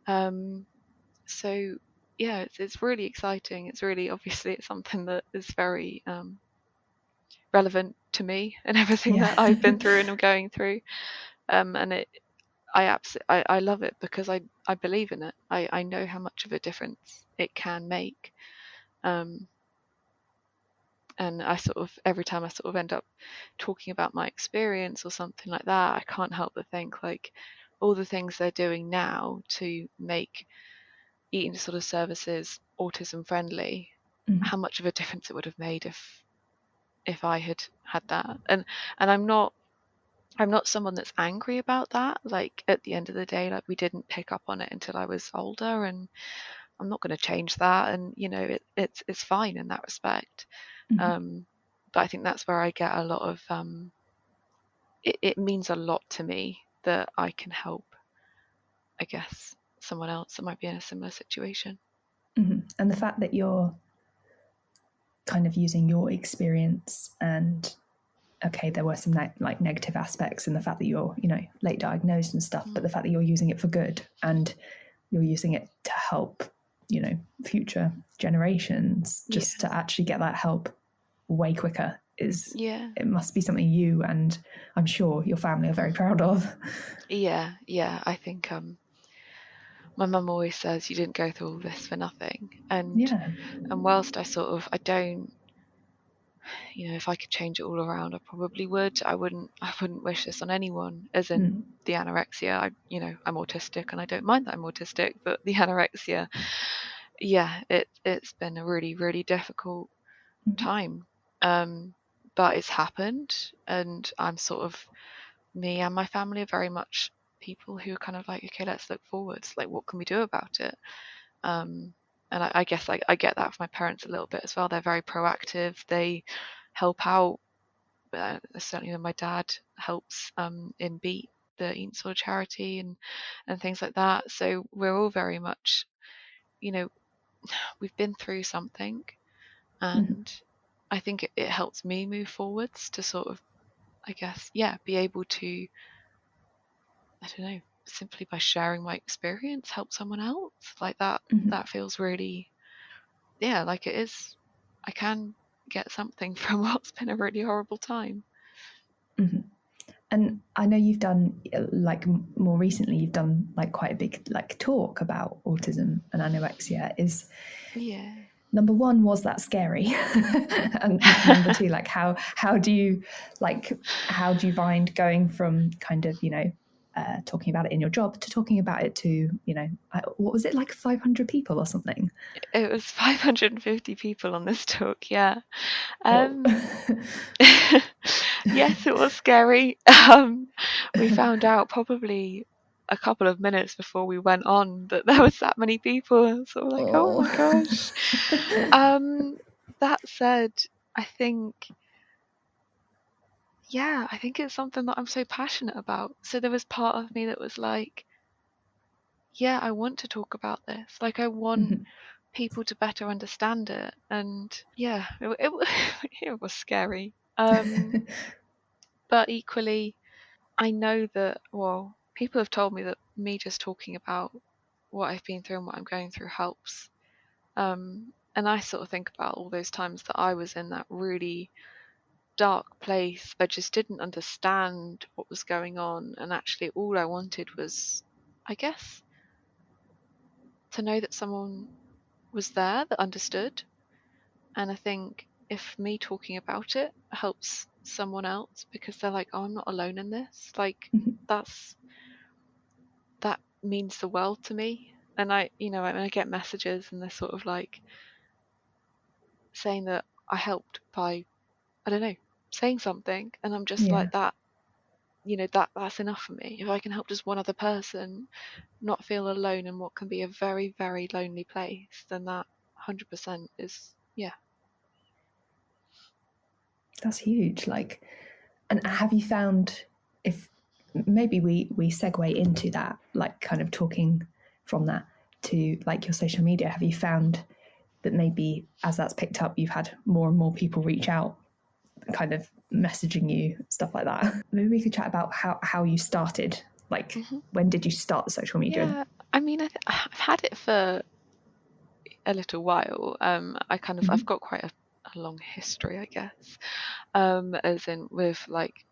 [SPEAKER 2] So yeah, it's really exciting. It's really, obviously, it's something that is very relevant to me and everything
[SPEAKER 1] Yeah.
[SPEAKER 2] that I've been through and am going through. And I love it, because I believe in it. I know how much of a difference it can make. And I sort of, every time I sort of end up talking about my experience or something like that, I can't help but think, like, all the things they're doing now to make eating disorder services autism friendly, how much of a difference it would have made if I had had that. And I'm not someone that's angry about that. Like, at the end of the day, like, we didn't pick up on it until I was older, and I'm not going to change that. And it's fine in that respect. But I think that's where I get a lot of it means a lot to me that I can help, I guess, someone else that might be in a similar situation.
[SPEAKER 1] And the fact that you're kind of using your experience, and okay, there were some like negative aspects in the fact that you're late diagnosed and stuff, but the fact that you're using it for good and you're using it to help future generations, just to actually get that help way quicker, it must be something you, and I'm sure your family, are very proud of.
[SPEAKER 2] Yeah, I think my mum always says you didn't go through all this for nothing.
[SPEAKER 1] Yeah.
[SPEAKER 2] And whilst I don't, if I could change it all around, I probably would. I wouldn't wish this on anyone, as in
[SPEAKER 1] Mm.
[SPEAKER 2] the anorexia. I'm autistic and I don't mind that I'm autistic, but the anorexia, yeah, it's been a really, really difficult
[SPEAKER 1] Mhm.
[SPEAKER 2] time. But it's happened, and I'm sort of, me and my family are very much people who are kind of like, okay, let's look forwards. Like, what can we do about it? Um, and I guess I get that from my parents a little bit as well. They're very proactive. They help out. Certainly, my dad helps in Beat, the Eating Sort of charity, and things like that. So we're all very much, you know, we've been through something,
[SPEAKER 1] Mhm.
[SPEAKER 2] and I think it helps me move forwards to sort of, I guess, yeah, be able to, I don't know, simply by sharing my experience, help someone else. Like that,
[SPEAKER 1] Mhm.
[SPEAKER 2] that feels really, yeah, like it is. I can get something from what's been a really horrible time.
[SPEAKER 1] Mhm. And I know you've done like more recently, you've done like quite a big like talk about autism and anorexia. Is
[SPEAKER 2] Yeah.
[SPEAKER 1] number one, was that scary? And number two, like how do you like how do you find going from kind of talking about it in your job to talking about it to what was it, like 500 people or something?
[SPEAKER 2] It was 550 people on this talk, yeah.
[SPEAKER 1] Oh.
[SPEAKER 2] Um, yes, it was scary. We found out probably a couple of minutes before we went on that there was that many people. So we're like, oh
[SPEAKER 1] Oh.
[SPEAKER 2] my gosh. Um, that said, I think, yeah, I think it's something that I'm so passionate about. So there was part of me that was like, yeah, I want to talk about this. Like, I want
[SPEAKER 1] Mhm.
[SPEAKER 2] people to better understand it. And yeah, it was scary. But equally, I know that, well, people have told me that me just talking about what I've been through and what I'm going through helps. And I sort of think about all those times that I was in that really dark place. I just didn't understand what was going on. And actually, all I wanted was, I guess, to know that someone was there that understood. And I think if me talking about it helps someone else because they're like, oh, I'm not alone in this, like,
[SPEAKER 1] Mhm.
[SPEAKER 2] that's that means the world to me. And I get messages and they're sort of like saying that I helped by, I don't know, saying something, and I'm just
[SPEAKER 1] Yeah,
[SPEAKER 2] like, that's enough for me. If I can help just one other person not feel alone in what can be a very, very lonely place, then that 100% is, yeah.
[SPEAKER 1] that's huge. Like, and have you found, if maybe we segue into that, like kind of talking from that to like your social media, have you found that maybe as that's picked up, you've had more and more people reach out, kind of messaging you, stuff like that? Maybe we could chat about how you started. Like,
[SPEAKER 2] Hmm.
[SPEAKER 1] when did you start the social media?
[SPEAKER 2] Yeah, I mean, I've had it for a little while. I've got quite a long history, I guess. As in with like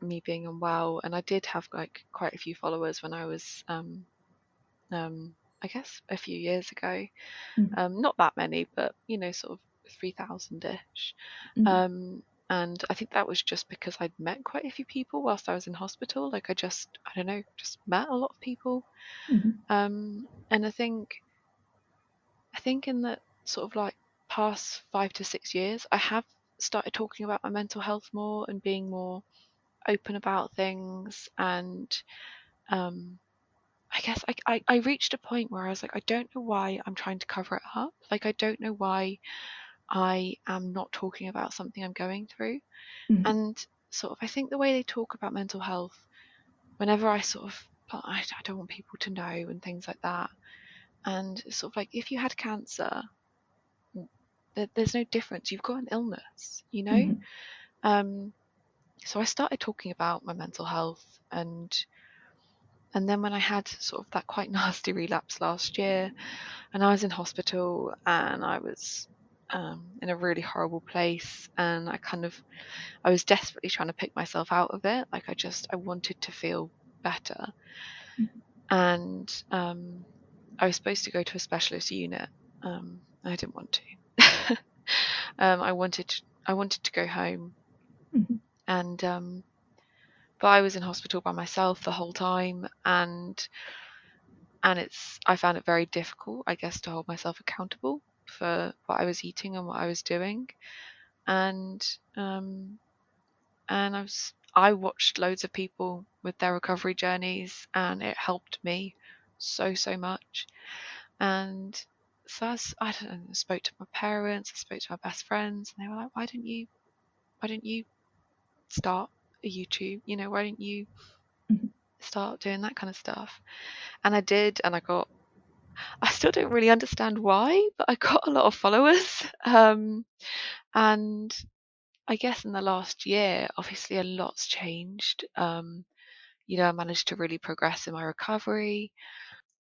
[SPEAKER 2] me being unwell, and I did have like quite a few followers when I was I guess a few years ago.
[SPEAKER 1] Mm-hmm.
[SPEAKER 2] Not that many, but sort of 3,000-ish.
[SPEAKER 1] Mm-hmm.
[SPEAKER 2] Um, and I think that was just because I'd met quite a few people whilst I was in hospital. Like, I don't know, just met a lot of people.
[SPEAKER 1] Mm-hmm.
[SPEAKER 2] And I think in the sort of like past 5 to 6 years, I have started talking about my mental health more and being more open about things. And um, I guess I reached a point where I was like, I don't know why I'm trying to cover it up. Like, I don't know why I am not talking about something I'm going through.
[SPEAKER 1] Mm-hmm.
[SPEAKER 2] And sort of, I think the way they talk about mental health, whenever I sort of, I don't want people to know and things like that. And it's sort of like, if you had cancer, there's no difference. You've got an illness, you know?
[SPEAKER 1] Mm-hmm.
[SPEAKER 2] Um, so I started talking about my mental health, and then when I had sort of that quite nasty relapse last year, and I was in hospital and I was in a really horrible place, and I was desperately trying to pick myself out of it. Like, I wanted to feel better. And I was supposed to go to a specialist unit. I didn't want to. I wanted to go home,
[SPEAKER 1] Mhm.
[SPEAKER 2] and but I was in hospital by myself the whole time, and I found it very difficult, I guess, to hold myself accountable for what I was eating and what I was doing. And I watched loads of people with their recovery journeys, and it helped me so much. And so I don't know, I spoke to my parents, I spoke to my best friends, and they were like, why don't you start a YouTube? Why don't you
[SPEAKER 1] Mhm.
[SPEAKER 2] start doing that kind of stuff? And I did, and I still don't really understand why, but I got a lot of followers. And I guess in the last year, obviously a lot's changed. I managed to really progress in my recovery,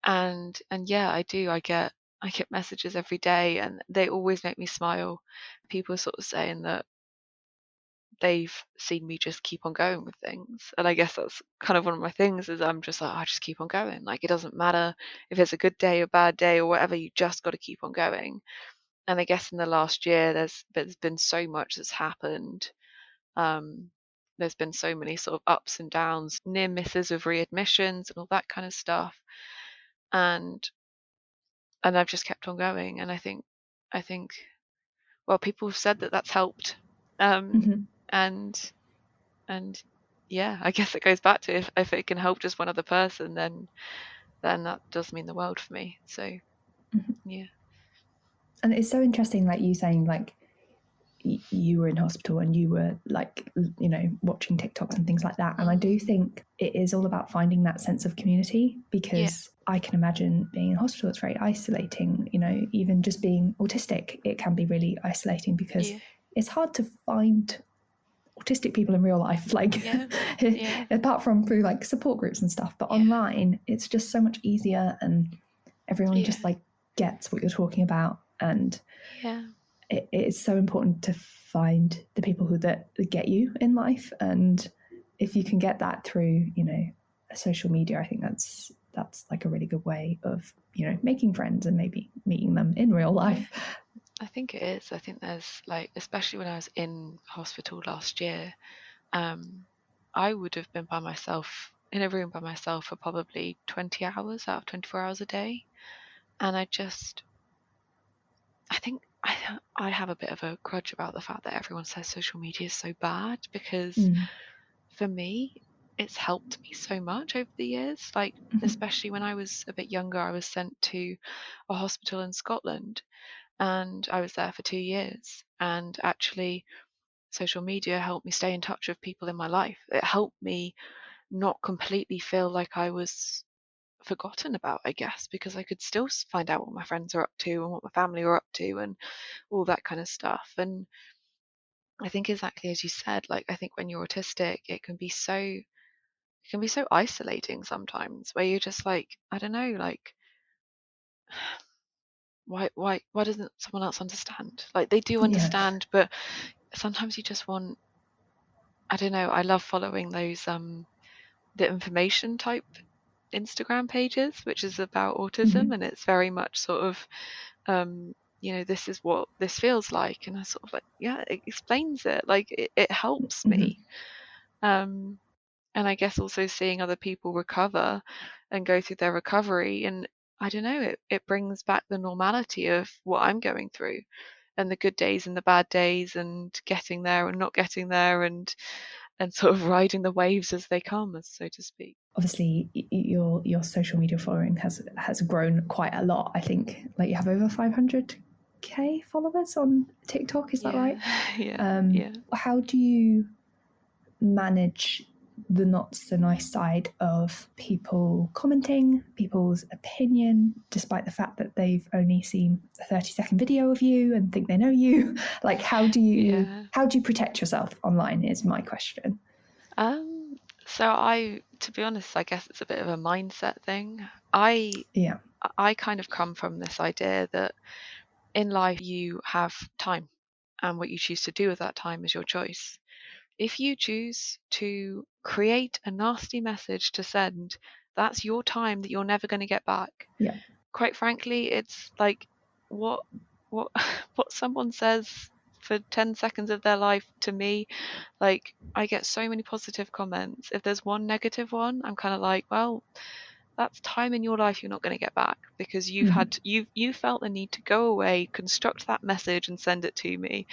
[SPEAKER 2] and yeah, I do. I get messages every day, and they always make me smile. People sort of saying that they've seen me just keep on going with things, and I guess that's kind of one of my things is I'm just like, I just keep on going. Like, it doesn't matter if it's a good day, a bad day, or whatever. You just got to keep on going. And I guess in the last year, there's been so much that's happened. Um, there's been so many sort of ups and downs, near misses with readmissions and all that kind of stuff. And I've just kept on going. And I think well, people have said that that's helped. Um,
[SPEAKER 1] Mhm.
[SPEAKER 2] and and yeah, I guess it goes back to if it can help just one other person, then that does mean the world for me. So
[SPEAKER 1] Mhm.
[SPEAKER 2] yeah,
[SPEAKER 1] And it's so interesting, like you saying, like you were in hospital and you were like, watching TikToks and things like that. And I do think it is all about finding that sense of community,
[SPEAKER 2] yeah,
[SPEAKER 1] because I can imagine being in hospital, it's very isolating. Even just being autistic, it can be really isolating because
[SPEAKER 2] yeah,
[SPEAKER 1] it's hard to find autistic people in real life, like
[SPEAKER 2] yeah, yeah,
[SPEAKER 1] apart from through like support groups and stuff. But
[SPEAKER 2] yeah,
[SPEAKER 1] online, it's just so much easier, and everyone
[SPEAKER 2] yeah,
[SPEAKER 1] just like gets what you're talking about. And
[SPEAKER 2] yeah,
[SPEAKER 1] it is so important to find the people that get you in life. And if you can get that through, social media, I think that's like a really good way of, making friends and maybe meeting them in real
[SPEAKER 2] yeah.
[SPEAKER 1] life.
[SPEAKER 2] I think it is. I think there's like, especially when I was in hospital last year, um, I would have been by myself in a room by myself for probably 20 hours out of 24 hours a day. And I think I have a bit of a grudge about the fact that everyone says social media is so bad, because
[SPEAKER 1] Mm.
[SPEAKER 2] for me, it's helped me so much over the years. Like,
[SPEAKER 1] Mhm.
[SPEAKER 2] especially when I was a bit younger, I was sent to a hospital in Scotland, and I was there for 2 years. And actually, social media helped me stay in touch with people in my life. It helped me not completely feel like I was forgotten about, I guess, because I could still find out what my friends are up to and what my family are up to and all that kind of stuff. And I think exactly as you said, like, I think when you're autistic, it can be so isolating sometimes, where you're just like, I don't know, like, why doesn't someone else understand? Like, they do
[SPEAKER 1] Yeah.
[SPEAKER 2] understand, but sometimes you just want, I don't know, I love following those the information type Instagram pages, which is about autism,
[SPEAKER 1] Mhm.
[SPEAKER 2] and it's very much sort of, this is what this feels like, and I sort of like, yeah, it explains it, like it helps
[SPEAKER 1] Mhm.
[SPEAKER 2] me. Um, and I guess also seeing other people recover and go through their recovery, and I don't know, it brings back the normality of what I'm going through, and the good days and the bad days, and getting there and not getting there, and sort of riding the waves as they come, as so to speak.
[SPEAKER 1] Obviously, your social media following has grown quite a lot. I think like you have over 500K followers on TikTok. Is that
[SPEAKER 2] Yeah,
[SPEAKER 1] right?
[SPEAKER 2] yeah, yeah.
[SPEAKER 1] How do you manage the not so nice side of people commenting, people's opinion, despite the fact that they've only seen a 30-second video of you and think they know you? Like,
[SPEAKER 2] Yeah.
[SPEAKER 1] how do you protect yourself online? Is my question.
[SPEAKER 2] Um, so to be honest, I guess it's a bit of a mindset thing. I
[SPEAKER 1] Yeah.
[SPEAKER 2] I kind of come from this idea that in life you have time, and what you choose to do with that time is your choice. If you choose to create a nasty message to send, that's your time that you're never going to get back.
[SPEAKER 1] Yeah.
[SPEAKER 2] quite frankly, it's like what what what someone says for 10 seconds of their life to me, like I get so many positive comments. If there's one negative one, I'm kind of like, well, that's time in your life you're not going to get back, because
[SPEAKER 1] Hmm.
[SPEAKER 2] you felt the need to go away, construct that message and send it to me.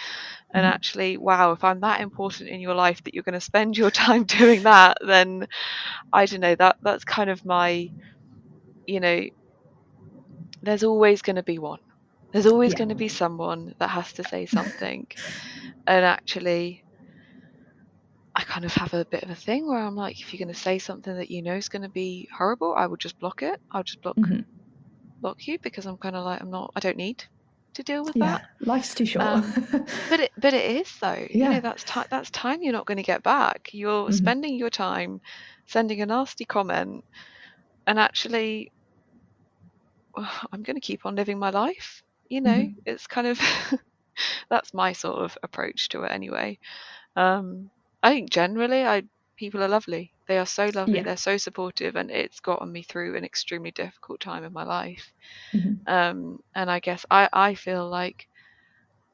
[SPEAKER 2] And
[SPEAKER 1] Hmm.
[SPEAKER 2] actually, wow, if I'm that important in your life that you're going to spend your time doing that, then I don't know, that's kind of my, you know, there's always going to be one. There's always
[SPEAKER 1] Yeah.
[SPEAKER 2] going to be someone that has to say something. And actually, I kind of have a bit of a thing where I'm like, if you're going to say something that you know is going to be horrible, I would just block it. I'll just
[SPEAKER 1] Hmm.
[SPEAKER 2] block you, because I'm kind of like, I don't need to deal with
[SPEAKER 1] Yeah.
[SPEAKER 2] that.
[SPEAKER 1] Life's too short.
[SPEAKER 2] Um, but it is though. You know,
[SPEAKER 1] Yeah.
[SPEAKER 2] that's time you're not going to get back. You're
[SPEAKER 1] Hmm.
[SPEAKER 2] spending your time sending a nasty comment, and actually, I'm going to keep on living my life. You know,
[SPEAKER 1] Hmm.
[SPEAKER 2] it's kind of that's my sort of approach to it anyway. I think generally, I people are lovely. They are so lovely.
[SPEAKER 1] Yeah.
[SPEAKER 2] They're so supportive, and it's gotten me through an extremely difficult time in my life.
[SPEAKER 1] Hmm.
[SPEAKER 2] And I guess I feel like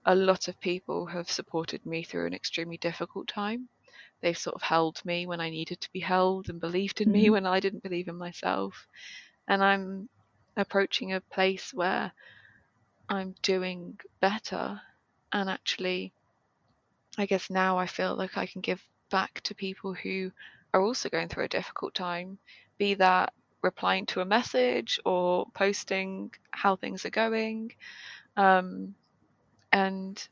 [SPEAKER 2] a lot of people have supported me through an extremely difficult time. They've sort of held me when I needed to be held and believed in me
[SPEAKER 1] Hmm.
[SPEAKER 2] when I didn't believe in myself. And I'm approaching a place where I'm doing better. And actually, I guess now I feel like I can give back to people who are also going through a difficult time, be that replying to a message or posting how things are going. Um, and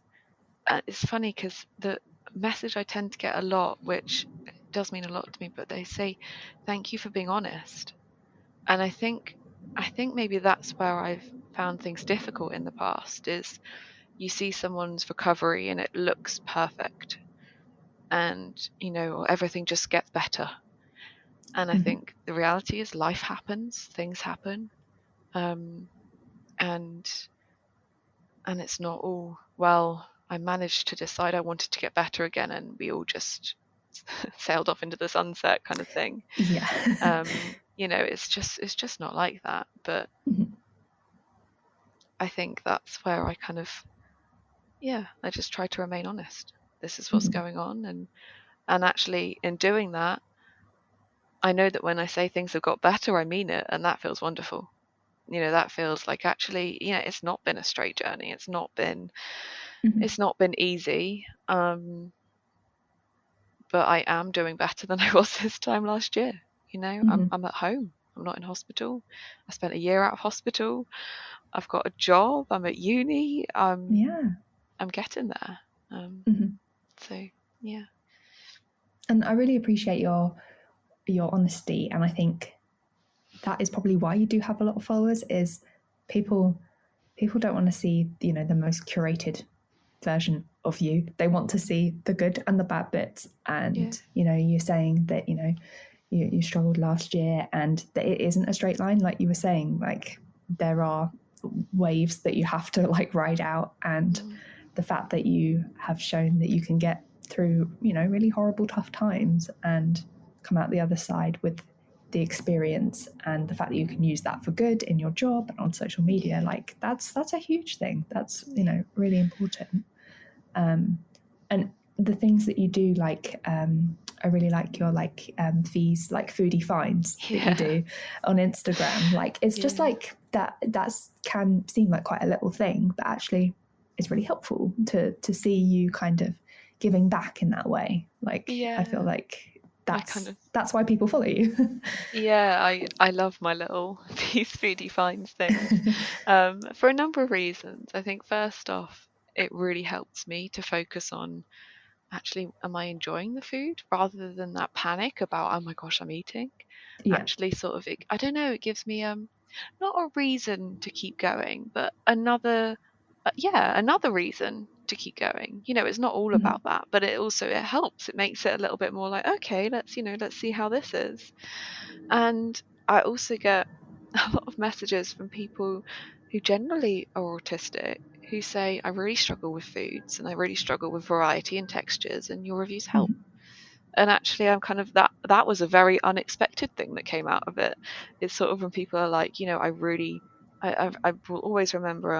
[SPEAKER 2] it's funny because the message I tend to get a lot, which does mean a lot to me, but they say, "Thank you for being honest." And I think maybe that's where I've found things difficult in the past, is you see someone's recovery and it looks perfect, and everything just gets better. And I
[SPEAKER 1] Hmm.
[SPEAKER 2] think the reality is life happens, things happen, um, and it's not all, well, I managed to decide I wanted to get better again, and we all just sailed off into the sunset kind of thing.
[SPEAKER 1] Yeah.
[SPEAKER 2] It's just not like that. But
[SPEAKER 1] Hmm.
[SPEAKER 2] I think that's where I kind of, yeah, I just try to remain honest. This is what's
[SPEAKER 1] Hmm.
[SPEAKER 2] going on, and actually in doing that, I know that when I say things have got better, I mean it, and that feels wonderful. That feels like, actually, it's not been a straight journey.
[SPEAKER 1] Hmm.
[SPEAKER 2] It's not been easy. But I am doing better than I was this time last year. I'm
[SPEAKER 1] Hmm.
[SPEAKER 2] I'm at home. I'm not in hospital. I spent a year out of hospital. I've got a job. I'm at uni.
[SPEAKER 1] Yeah.
[SPEAKER 2] I'm getting there. Um,
[SPEAKER 1] Hmm.
[SPEAKER 2] so yeah.
[SPEAKER 1] And I really appreciate your honesty, and I think that is probably why you do have a lot of followers. Is people people don't want to see the most curated version of you. They want to see the good and the bad bits.
[SPEAKER 2] Yeah.
[SPEAKER 1] And you're saying that you struggled last year, and that it isn't a straight line, like you were saying. Like, there are waves that you have to like ride out, and
[SPEAKER 2] Mm,
[SPEAKER 1] the fact that you have shown that you can get through really horrible, tough times and come out the other side with the experience, and the fact that you can use that for good in your job and on social media,
[SPEAKER 2] yeah.
[SPEAKER 1] like that's a huge thing. That's
[SPEAKER 2] Yeah.
[SPEAKER 1] really important. And the things that you do, like I really like your fees, like foodie finds that you
[SPEAKER 2] Yeah.
[SPEAKER 1] do on Instagram. Like, it's just
[SPEAKER 2] Yeah.
[SPEAKER 1] like that's can seem like quite a little thing, but actually it's really helpful to see you kind of giving back in that way. Like, I feel
[SPEAKER 2] Yeah.
[SPEAKER 1] like
[SPEAKER 2] I kind of
[SPEAKER 1] that's why people follow you.
[SPEAKER 2] Yeah, I love my little these foodie finds things, for a number of reasons. I think first off, it really helps me to focus on, actually, am I enjoying the food, rather than that panic about, oh my gosh, I'm eating.
[SPEAKER 1] Yeah.
[SPEAKER 2] Actually, sort of, I don't know, it gives me not a reason to keep going, but another reason to keep going. It's not all
[SPEAKER 1] Mhm.
[SPEAKER 2] about that, but it helps. It makes it a little bit more like, okay, let's see how this is. And I also get a lot of messages from people who generally are autistic, who say, I really struggle with foods and I really struggle with variety and textures, and your reviews help.
[SPEAKER 1] Mhm.
[SPEAKER 2] And actually, I'm kind of that was a very unexpected thing that came out of it. It's sort of when people are like, I will always remember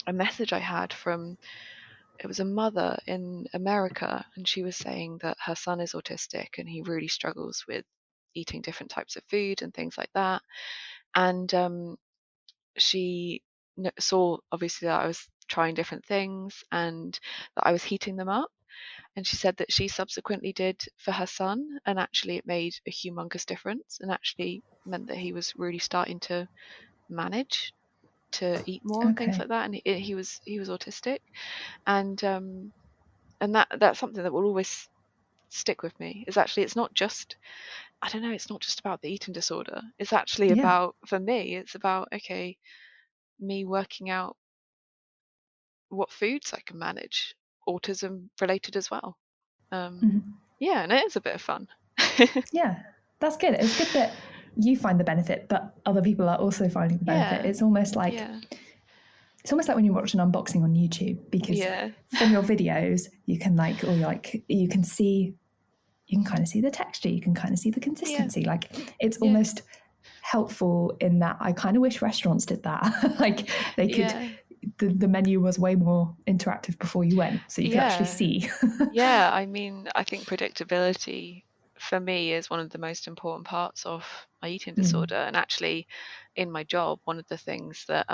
[SPEAKER 2] a message I had from, it was a mother in America, and she was saying that her son is autistic and he really struggles with eating different types of food and things like that. And she saw obviously that I was trying different things and that I was heating them up. And she said that she subsequently did for her son, and actually it made a humongous difference and actually meant that he was really starting to manage to eat more and things
[SPEAKER 1] Okay.
[SPEAKER 2] like that. And he was autistic, and that's something that will always stick with me. Is actually it's not just, I don't know, it's not just about the eating disorder. It's actually
[SPEAKER 1] Yeah.
[SPEAKER 2] about, for me, it's about, okay, me working out what foods I can manage, autism related as well.
[SPEAKER 1] Mhm.
[SPEAKER 2] Yeah, and it is a bit of fun.
[SPEAKER 1] Yeah. That's good. It's good that you find the benefit, but other people are also finding the benefit.
[SPEAKER 2] Yeah, yeah,
[SPEAKER 1] It's almost like when you watch an unboxing on YouTube, because
[SPEAKER 2] yeah,
[SPEAKER 1] from your videos you can you can kind of see the texture, you can kind of see the
[SPEAKER 2] yeah,
[SPEAKER 1] consistency. Like it's
[SPEAKER 2] yeah,
[SPEAKER 1] almost helpful in that I kind of wish restaurants did that. Like they could,
[SPEAKER 2] yeah,
[SPEAKER 1] the menu was way more interactive before you went, so you could actually
[SPEAKER 2] yeah.
[SPEAKER 1] see.
[SPEAKER 2] Yeah, I mean, I think predictability for me is one of the most important parts of my eating
[SPEAKER 1] Mm.
[SPEAKER 2] disorder. And actually, in my job, one of the things that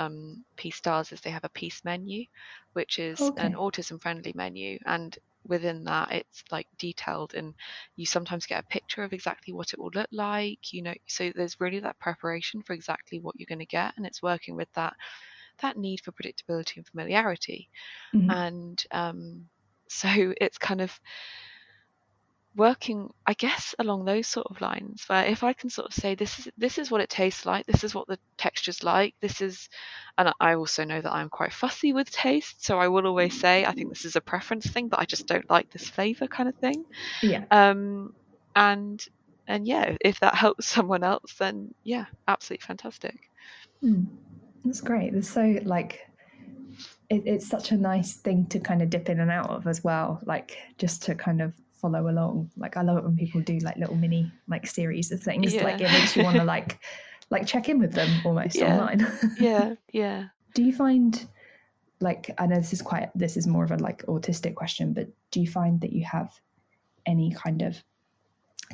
[SPEAKER 2] Peace does is they have a Peace menu, which is an
[SPEAKER 1] Okay.
[SPEAKER 2] autism-friendly menu. And within that, it's like detailed, and you sometimes get a picture of exactly what it will look like, so there's really that preparation for exactly what you're going to get, and it's working with that need for predictability and familiarity.
[SPEAKER 1] Mm.
[SPEAKER 2] And so it's kind of working, I guess, along those sort of lines, where if I can sort of say this is what it tastes like, this is what the texture's like, and I also know that I'm quite fussy with taste, so I will always say I think this is a preference thing, but I just don't like this flavor, kind of thing.
[SPEAKER 1] Yeah.
[SPEAKER 2] um and and yeah, if that helps someone else, then yeah, absolutely fantastic.
[SPEAKER 1] Mm. That's great. There's so like it's such a nice thing to kind of dip in and out of as well, like just to kind of follow along. Like I love it when people do like little mini like series of things. Like
[SPEAKER 2] Yeah.
[SPEAKER 1] it makes you want to like check in with them almost
[SPEAKER 2] Yeah,
[SPEAKER 1] online.
[SPEAKER 2] yeah, yeah.
[SPEAKER 1] Do you find, like, I know this is more of a like autistic question, but do you find that you have any kind of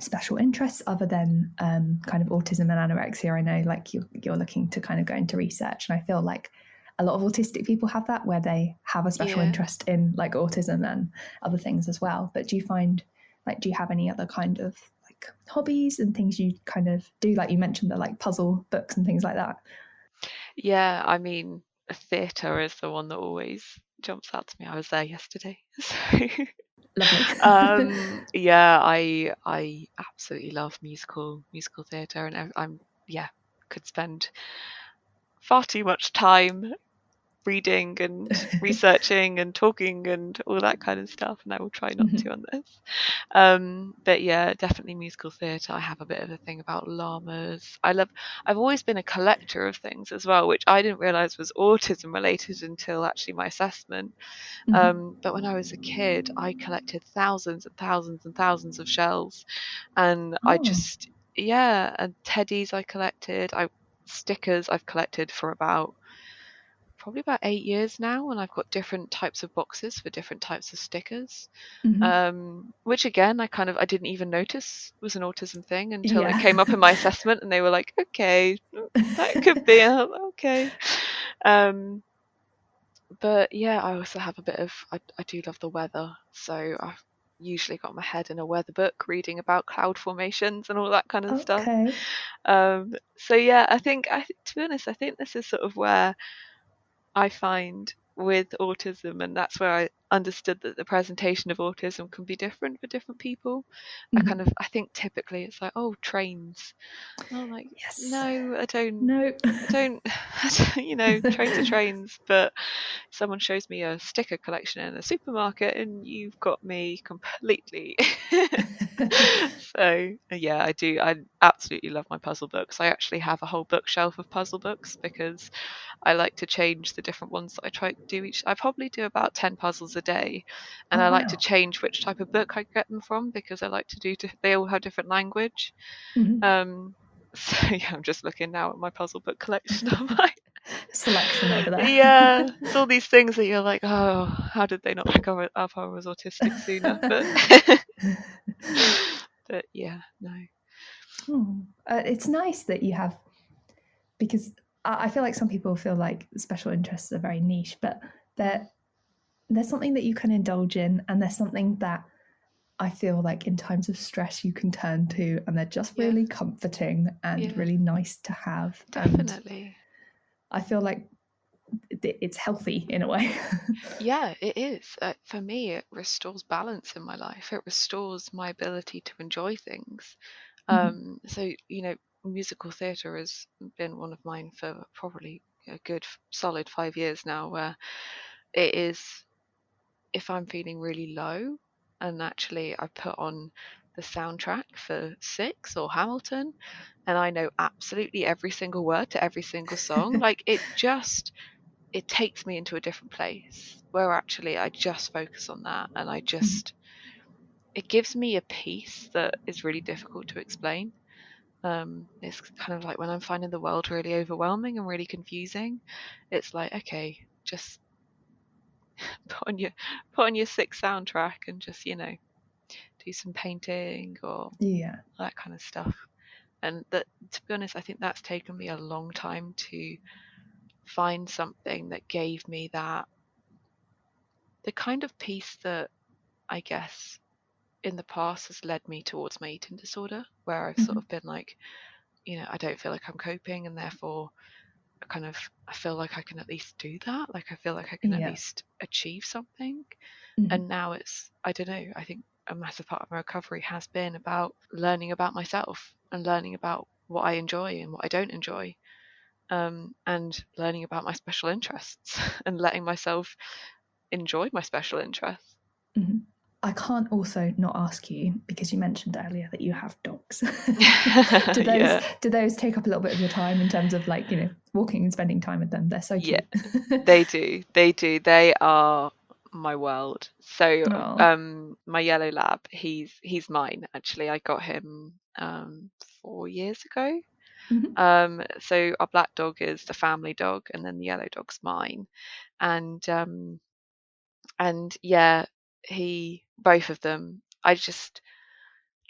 [SPEAKER 1] special interests other than kind of autism and anorexia? I know like you're looking to kind of go into research, and I feel like a lot of autistic people have that, where they have a special
[SPEAKER 2] Yeah.
[SPEAKER 1] interest in like autism and other things as well. But do you find, like, do you have any other kind of like hobbies and things you kind of do? Like you mentioned the like puzzle books and things like that.
[SPEAKER 2] Yeah, I mean, theatre is the one that always jumps out to me. I was there yesterday.
[SPEAKER 1] Lovely.
[SPEAKER 2] So, yeah, I absolutely love musical theatre, and I'm, yeah, could spend far too much time reading and researching and talking and all that kind of stuff, and I will try not to
[SPEAKER 1] Mhm.
[SPEAKER 2] on this. But yeah, definitely musical theatre. I have a bit of a thing about llamas. I've always been a collector of things as well, which I didn't realise was autism related until actually my assessment.
[SPEAKER 1] Mhm.
[SPEAKER 2] But when I was a kid, I collected thousands and thousands and thousands of shells, and I
[SPEAKER 1] Oh.
[SPEAKER 2] just, yeah, and teddies I collected. Stickers I've collected for about probably about 8 years now, and I've got different types of boxes for different types of stickers.
[SPEAKER 1] Mhm.
[SPEAKER 2] Which again, I didn't even notice was an autism thing until it
[SPEAKER 1] Yeah.
[SPEAKER 2] came up in my assessment, and they were like, "Okay, that could be okay." Um, but yeah, I also have a bit of, I do love the weather, so I've usually got my head in a weather book reading about cloud formations and all that kind of stuff.
[SPEAKER 1] Okay.
[SPEAKER 2] So yeah, to be honest, I think this is sort of where I find with autism, and that's where I understood that the presentation of autism can be different for different people.
[SPEAKER 1] Mhm.
[SPEAKER 2] I think typically it's like, oh, trains. And I'm like,
[SPEAKER 1] Yes.
[SPEAKER 2] no,
[SPEAKER 1] No.
[SPEAKER 2] I don't, trains are trains, but someone shows me a sticker collection in a supermarket and you've got me completely. So yeah, I do. I absolutely love my puzzle books. I actually have a whole bookshelf of puzzle books because I like to change the different ones that I try to do each. I probably do about 10 puzzles a day, and
[SPEAKER 1] Oh
[SPEAKER 2] I like to
[SPEAKER 1] wow.
[SPEAKER 2] change which type of book I get them from because I like to do. They all have different language.
[SPEAKER 1] Mhm.
[SPEAKER 2] So yeah, I'm just looking now at my puzzle book collection online.
[SPEAKER 1] Selection over there.
[SPEAKER 2] Yeah, it's all these things that you're like, oh, how did they not pick up I was autistic sooner? But but yeah, no.
[SPEAKER 1] It's nice that you have, because I feel like some people feel like special interests are very niche, but there's something that you can indulge in, and there's something that I feel like in times of stress you can turn to, and they're just
[SPEAKER 2] Yeah.
[SPEAKER 1] really comforting and
[SPEAKER 2] Yeah.
[SPEAKER 1] really nice to have.
[SPEAKER 2] Definitely.
[SPEAKER 1] And I feel like it's healthy in a way.
[SPEAKER 2] Yeah, it is. For me, it restores balance in my life. It restores my ability to enjoy things. So, musical theatre has been one of mine for probably a good solid 5 years now, where it is, if I'm feeling really low, and actually I put on the soundtrack for Six or Hamilton, and I know absolutely every single word to every single song. Like it takes me into a different place where actually I just focus on that, and it gives me a peace that is really difficult to explain. It's kind of like when I'm finding the world really overwhelming and really confusing, it's like, okay, just put on your Six soundtrack and just, do some painting or
[SPEAKER 1] Yeah.
[SPEAKER 2] that kind of stuff. And that, to be honest, I think that's taken me a long time to find something that gave me the kind of peace that I guess in the past has led me towards my eating disorder, where I've sort of been like, I don't feel like I'm coping, and therefore I feel like I can at least do that. Like I feel like I can at
[SPEAKER 1] Yeah.
[SPEAKER 2] least achieve something. And now I don't know, I think a massive part of my recovery has been about learning about myself and learning about what I enjoy and what I don't enjoy. And learning about my special interests and letting myself enjoy my special interests.
[SPEAKER 1] I can't also not ask you, because you mentioned earlier that you have dogs. do those
[SPEAKER 2] Yeah.
[SPEAKER 1] do those take up a little bit of your time in terms of like, walking and spending time with them? They're so
[SPEAKER 2] Yeah,
[SPEAKER 1] cute.
[SPEAKER 2] they do. They do. They are my world. So,
[SPEAKER 1] Oh.
[SPEAKER 2] my yellow lab, he's mine actually. I got him 4 years ago. So our black dog is the family dog, and then the yellow dog's mine. And yeah, both of them.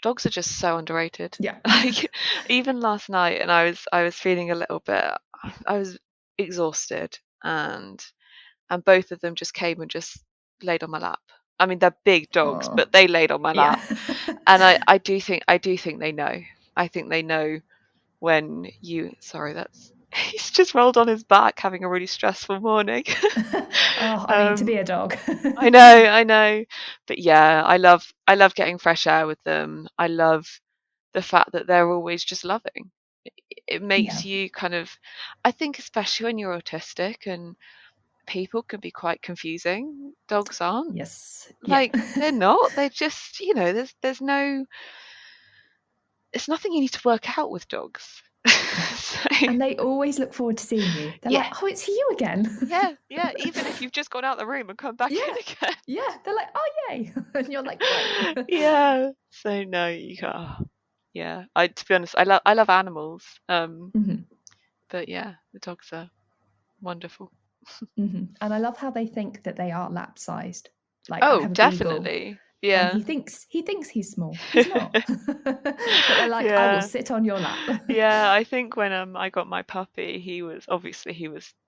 [SPEAKER 2] Dogs are just so underrated.
[SPEAKER 1] Yeah.
[SPEAKER 2] Like even last night, and I was feeling a little bit. I was exhausted, and both of them just came and just laid on my lap. I mean, they're big dogs,
[SPEAKER 1] Oh.
[SPEAKER 2] but they laid on my
[SPEAKER 1] Yeah.
[SPEAKER 2] lap, and I do think they know. I think they know when you. Sorry, that's he's just rolled on his back, having a really stressful morning.
[SPEAKER 1] Oh, I mean, to be
[SPEAKER 2] um,
[SPEAKER 1] a dog.
[SPEAKER 2] I know, but yeah, I love getting fresh air with them. I love the fact that they're always just loving. It
[SPEAKER 1] Yeah.
[SPEAKER 2] makes you kind of, I think, especially when you're autistic and people can be quite confusing. Dogs aren't.
[SPEAKER 1] Yes. Yeah.
[SPEAKER 2] Like they're not. They're just, there's no it's nothing you need to work out with dogs.
[SPEAKER 1] Yeah.
[SPEAKER 2] So
[SPEAKER 1] And they always look forward to seeing you. They're
[SPEAKER 2] yeah.
[SPEAKER 1] like, "Oh, it's you again."
[SPEAKER 2] Yeah. Even if you've just gone out the room and come back in
[SPEAKER 1] Yeah.
[SPEAKER 2] again.
[SPEAKER 1] Yeah. They're like, "Oh, yay." And you're like, "Great."
[SPEAKER 2] Yeah. So no, you can't. Yeah. To be honest, I love animals. But yeah, the dogs are wonderful.
[SPEAKER 1] And I love how they think that they are lap sized. Like I
[SPEAKER 2] Oh,
[SPEAKER 1] have a beagle,
[SPEAKER 2] definitely.
[SPEAKER 1] and
[SPEAKER 2] Yeah.
[SPEAKER 1] he thinks he's small. He's not. But they're like, I will
[SPEAKER 2] Yeah.
[SPEAKER 1] sit on your lap.
[SPEAKER 2] Yeah, I think when I got my puppy, he was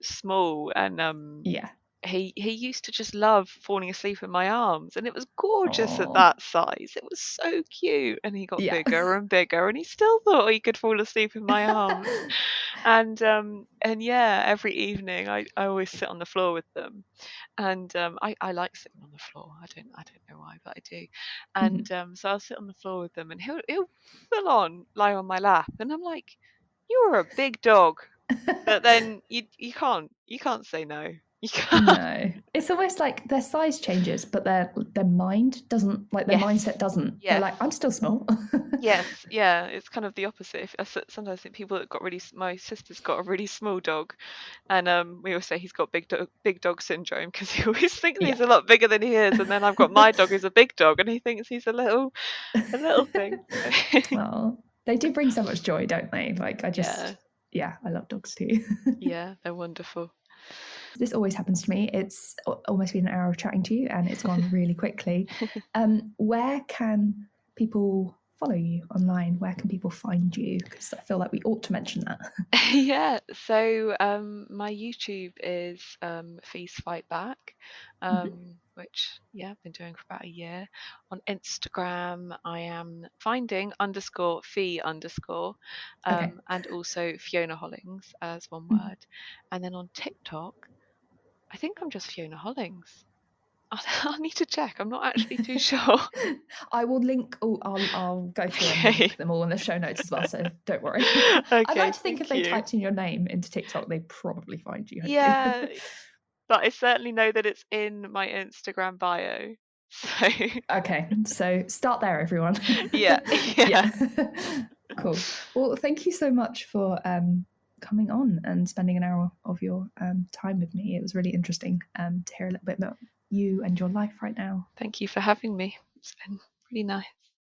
[SPEAKER 2] small, and
[SPEAKER 1] Yeah.
[SPEAKER 2] he used to just love falling asleep in my arms, and it was gorgeous at
[SPEAKER 1] Oh.
[SPEAKER 2] that size. It was so cute, and he got
[SPEAKER 1] Yeah.
[SPEAKER 2] bigger and bigger, and he still thought he could fall asleep in my arms. And yeah, every evening I always sit on the floor with them, and I like sitting on the floor. I don't know why, but I do. And so I'll sit on the floor with them, and he'll full on lie on my lap, and I'm like, "You're a big dog," but then you can't say no. You can't.
[SPEAKER 1] No, it's almost like their size changes, but their mind doesn't. Like their
[SPEAKER 2] Yes,
[SPEAKER 1] mindset doesn't. They're
[SPEAKER 2] yes,
[SPEAKER 1] like, I'm still small.
[SPEAKER 2] yes, yeah. It's kind of the opposite. Sometimes I think people that got really. My sister's got a really small dog, and we always say he's got big dog syndrome because he always thinks
[SPEAKER 1] Yeah.
[SPEAKER 2] he's a lot bigger than he is, and then I've got my dog who's a big dog, and he thinks he's a little thing. So
[SPEAKER 1] Oh, they do bring so much joy, don't they? Like I just,
[SPEAKER 2] yeah,
[SPEAKER 1] Yeah, I love dogs too.
[SPEAKER 2] Yeah, they're wonderful.
[SPEAKER 1] This always happens to me. It's almost been an hour of chatting to you and it's gone really quickly. Where can people follow you online? Where can people find you? Because I feel like we ought to mention that.
[SPEAKER 2] Yeah, so my YouTube is Feast Fight Back, which I've been doing for about a year. On Instagram, I am finding underscore fee underscore,
[SPEAKER 1] Okay.
[SPEAKER 2] and also Fiona Hollings as one
[SPEAKER 1] Mhm.
[SPEAKER 2] word. And then on TikTok, I think I'm just Fiona Hollings. I'll need to check. I'm not actually too sure.
[SPEAKER 1] I will link. Oh, I'll go through and
[SPEAKER 2] Okay.
[SPEAKER 1] link them all in the show notes as well. So don't worry. I'd like
[SPEAKER 2] Okay,
[SPEAKER 1] to think if
[SPEAKER 2] thank
[SPEAKER 1] they
[SPEAKER 2] you.
[SPEAKER 1] typed in your name into TikTok, they'd probably find you. Hopefully.
[SPEAKER 2] Yeah, but I certainly know that it's in my Instagram bio. So
[SPEAKER 1] Okay, so start there, everyone.
[SPEAKER 2] yeah, yeah.
[SPEAKER 1] Yeah. Cool. Well, thank you so much for coming on and spending an hour of your time with me. It was really interesting to hear a little bit about you and your life right now.
[SPEAKER 2] Thank you for having me. It's been really nice.